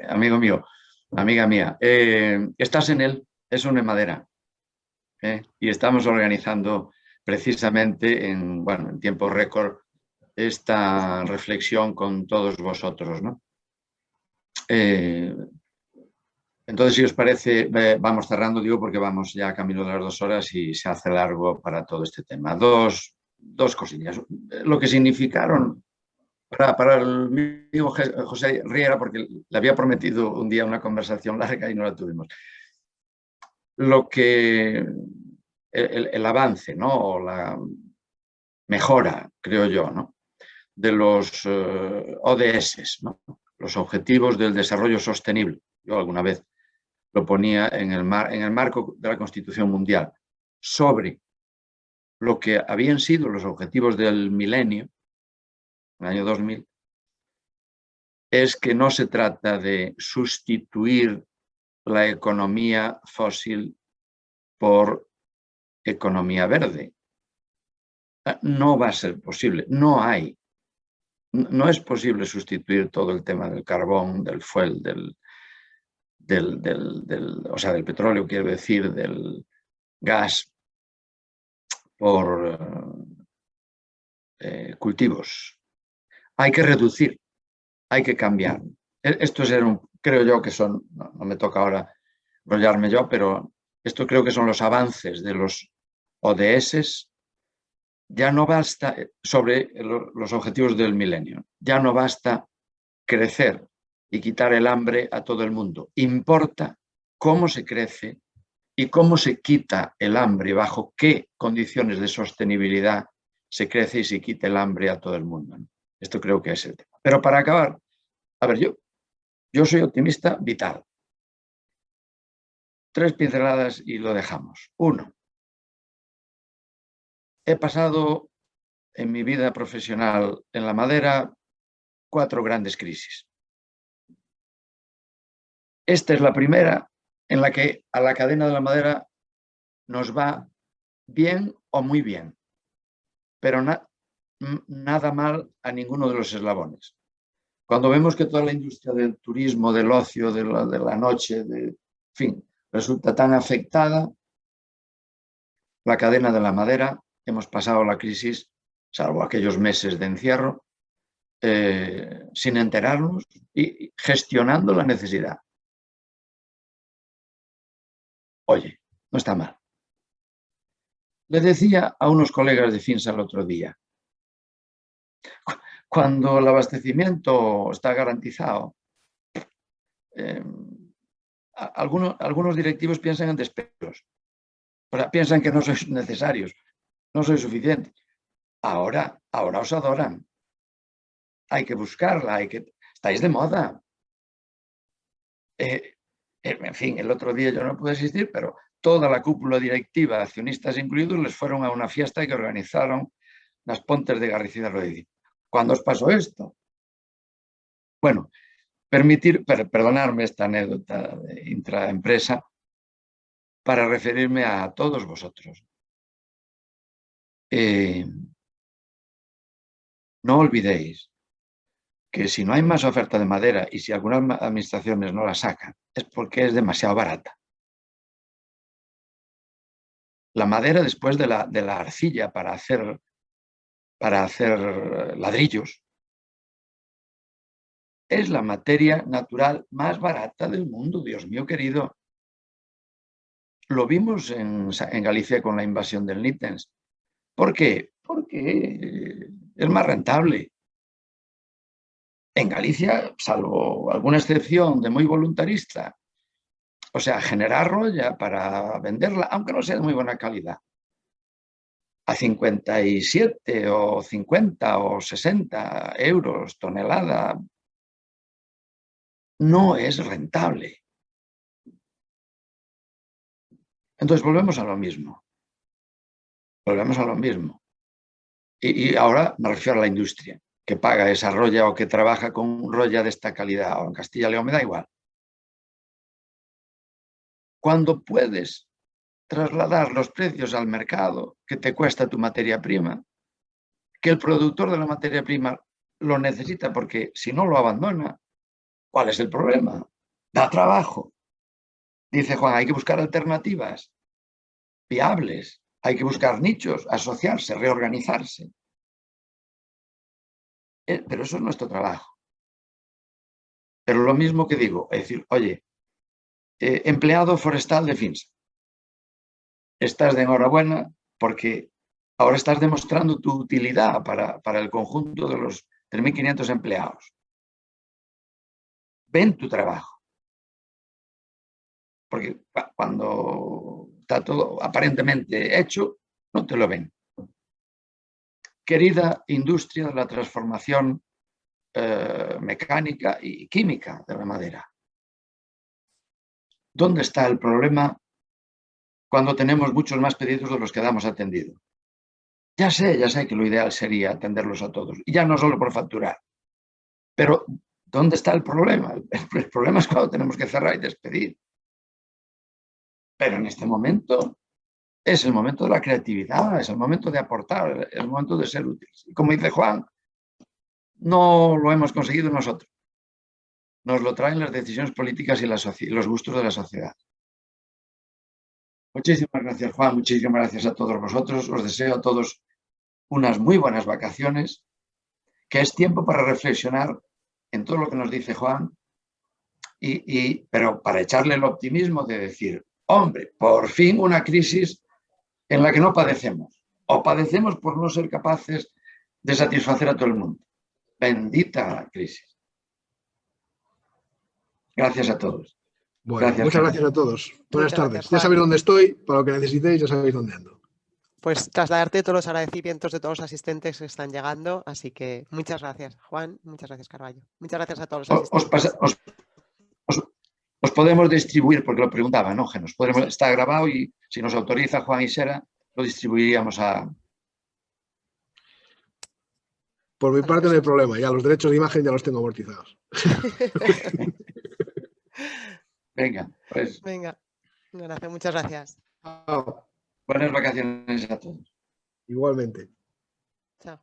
amigo mío, amiga mía. Estás en él, es una madera. Y estamos organizando precisamente en tiempo récord esta reflexión con todos vosotros, ¿no? Entonces, si os parece, vamos cerrando, digo, porque vamos ya a camino de las 2 horas y se hace largo para todo este tema. Dos cosillas. Lo que significaron para el amigo José Riera, porque le había prometido un día una conversación larga y no la tuvimos. Lo que el avance, ¿no? O la mejora, creo yo, ¿no? De los ODS, ¿no? Los Objetivos del Desarrollo Sostenible. Yo alguna vez lo ponía en el marco de la Constitución Mundial, sobre lo que habían sido los objetivos del milenio, en el año 2000, es que no se trata de sustituir la economía fósil por economía verde. No va a ser posible, no es posible sustituir todo el tema del carbón, del fuel, o sea, del petróleo, quiero decir, del gas, por cultivos. Hay que reducir, hay que cambiar. Estos creo yo que son, no me toca ahora enrollarme yo, pero esto creo que son los avances de los ODS. Ya no basta, sobre los objetivos del milenio, ya no basta crecer y quitar el hambre a todo el mundo. Importa cómo se crece y cómo se quita el hambre, bajo qué condiciones de sostenibilidad se crece y se quita el hambre a todo el mundo. Esto creo que es el tema. Pero para acabar, a ver, yo soy optimista vital. 3 pinceladas y lo dejamos. 1. He pasado en mi vida profesional en la madera 4 grandes crisis. Esta es la primera en la que a la cadena de la madera nos va bien o muy bien, pero nada mal a ninguno de los eslabones. Cuando vemos que toda la industria del turismo, del ocio, de la noche, en fin, resulta tan afectada, la cadena de la madera, hemos pasado la crisis, salvo aquellos meses de encierro, sin enterarnos y gestionando la necesidad. Oye, no está mal. Le decía a unos colegas de Finsa el otro día, cuando el abastecimiento está garantizado, algunos directivos piensan en despedirlos. O sea, piensan que no sois necesarios, no sois suficientes. Ahora os adoran. Hay que buscarla, estáis de moda. En fin, el otro día yo no pude asistir, pero toda la cúpula directiva, accionistas incluidos, les fueron a una fiesta que organizaron las Pontes de Garricida Rodríguez. ¿Cuándo os pasó esto? Bueno, perdonarme esta anécdota de intraempresa para referirme a todos vosotros. No olvidéis que si no hay más oferta de madera y si algunas administraciones no la sacan, es porque es demasiado barata. La madera, después de la arcilla para hacer ladrillos, es la materia natural más barata del mundo, Dios mío querido. Lo vimos en Galicia con la invasión del Nitens. ¿Por qué? Porque es más rentable. En Galicia, salvo alguna excepción de muy voluntarista, o sea, generar rolla para venderla, aunque no sea de muy buena calidad, a 57 o 50 o 60 euros tonelada, no es rentable. Entonces volvemos a lo mismo. Volvemos a lo mismo. Y ahora me refiero a la industria, que paga esa rolla o que trabaja con rolla de esta calidad, o en Castilla y León me da igual. Cuando puedes trasladar los precios al mercado que te cuesta tu materia prima, que el productor de la materia prima lo necesita, porque si no lo abandona, ¿cuál es el problema? Da trabajo. Dice Juan, hay que buscar alternativas viables, hay que buscar nichos, asociarse, reorganizarse. Pero eso es nuestro trabajo. Pero lo mismo que digo, es decir, oye, empleado forestal de Finsa, estás de enhorabuena porque ahora estás demostrando tu utilidad para el conjunto de los 3.500 empleados. Ven tu trabajo. Porque cuando está todo aparentemente hecho, no te lo ven. Querida industria de la transformación mecánica y química de la madera, ¿dónde está el problema cuando tenemos muchos más pedidos de los que damos atendido? Ya sé que lo ideal sería atenderlos a todos, y ya no solo por facturar. Pero, ¿dónde está el problema? El problema es cuando tenemos que cerrar y despedir. Pero en este momento es el momento de la creatividad, es el momento de aportar, es el momento de ser útiles. Y como dice Juan, no lo hemos conseguido nosotros. Nos lo traen las decisiones políticas y los gustos de la sociedad. Muchísimas gracias, Juan. Muchísimas gracias a todos vosotros. Os deseo a todos unas muy buenas vacaciones, que es tiempo para reflexionar en todo lo que nos dice Juan, pero para echarle el optimismo de decir, hombre, por fin una crisis en la que no padecemos, o padecemos por no ser capaces de satisfacer a todo el mundo. Bendita crisis. Gracias a todos. Bueno, gracias, muchas gracias a todos. Buenas tardes. Gracias, ya sabéis dónde estoy, para lo que necesitéis, ya sabéis dónde ando. Pues trasladarte todos los agradecimientos de todos los asistentes que están llegando, así que muchas gracias, Juan, muchas gracias, Carballo. Muchas gracias a todos los asistentes. Os podemos distribuir, porque lo preguntaba, ¿no, Genos? Está grabado y si nos autoriza Juan y Sera, lo distribuiríamos a... Por mi parte no hay problema, ya los derechos de imagen ya los tengo amortizados. Venga, pues... Venga, gracias, muchas gracias. Chao. Buenas vacaciones a todos. Igualmente. Chao.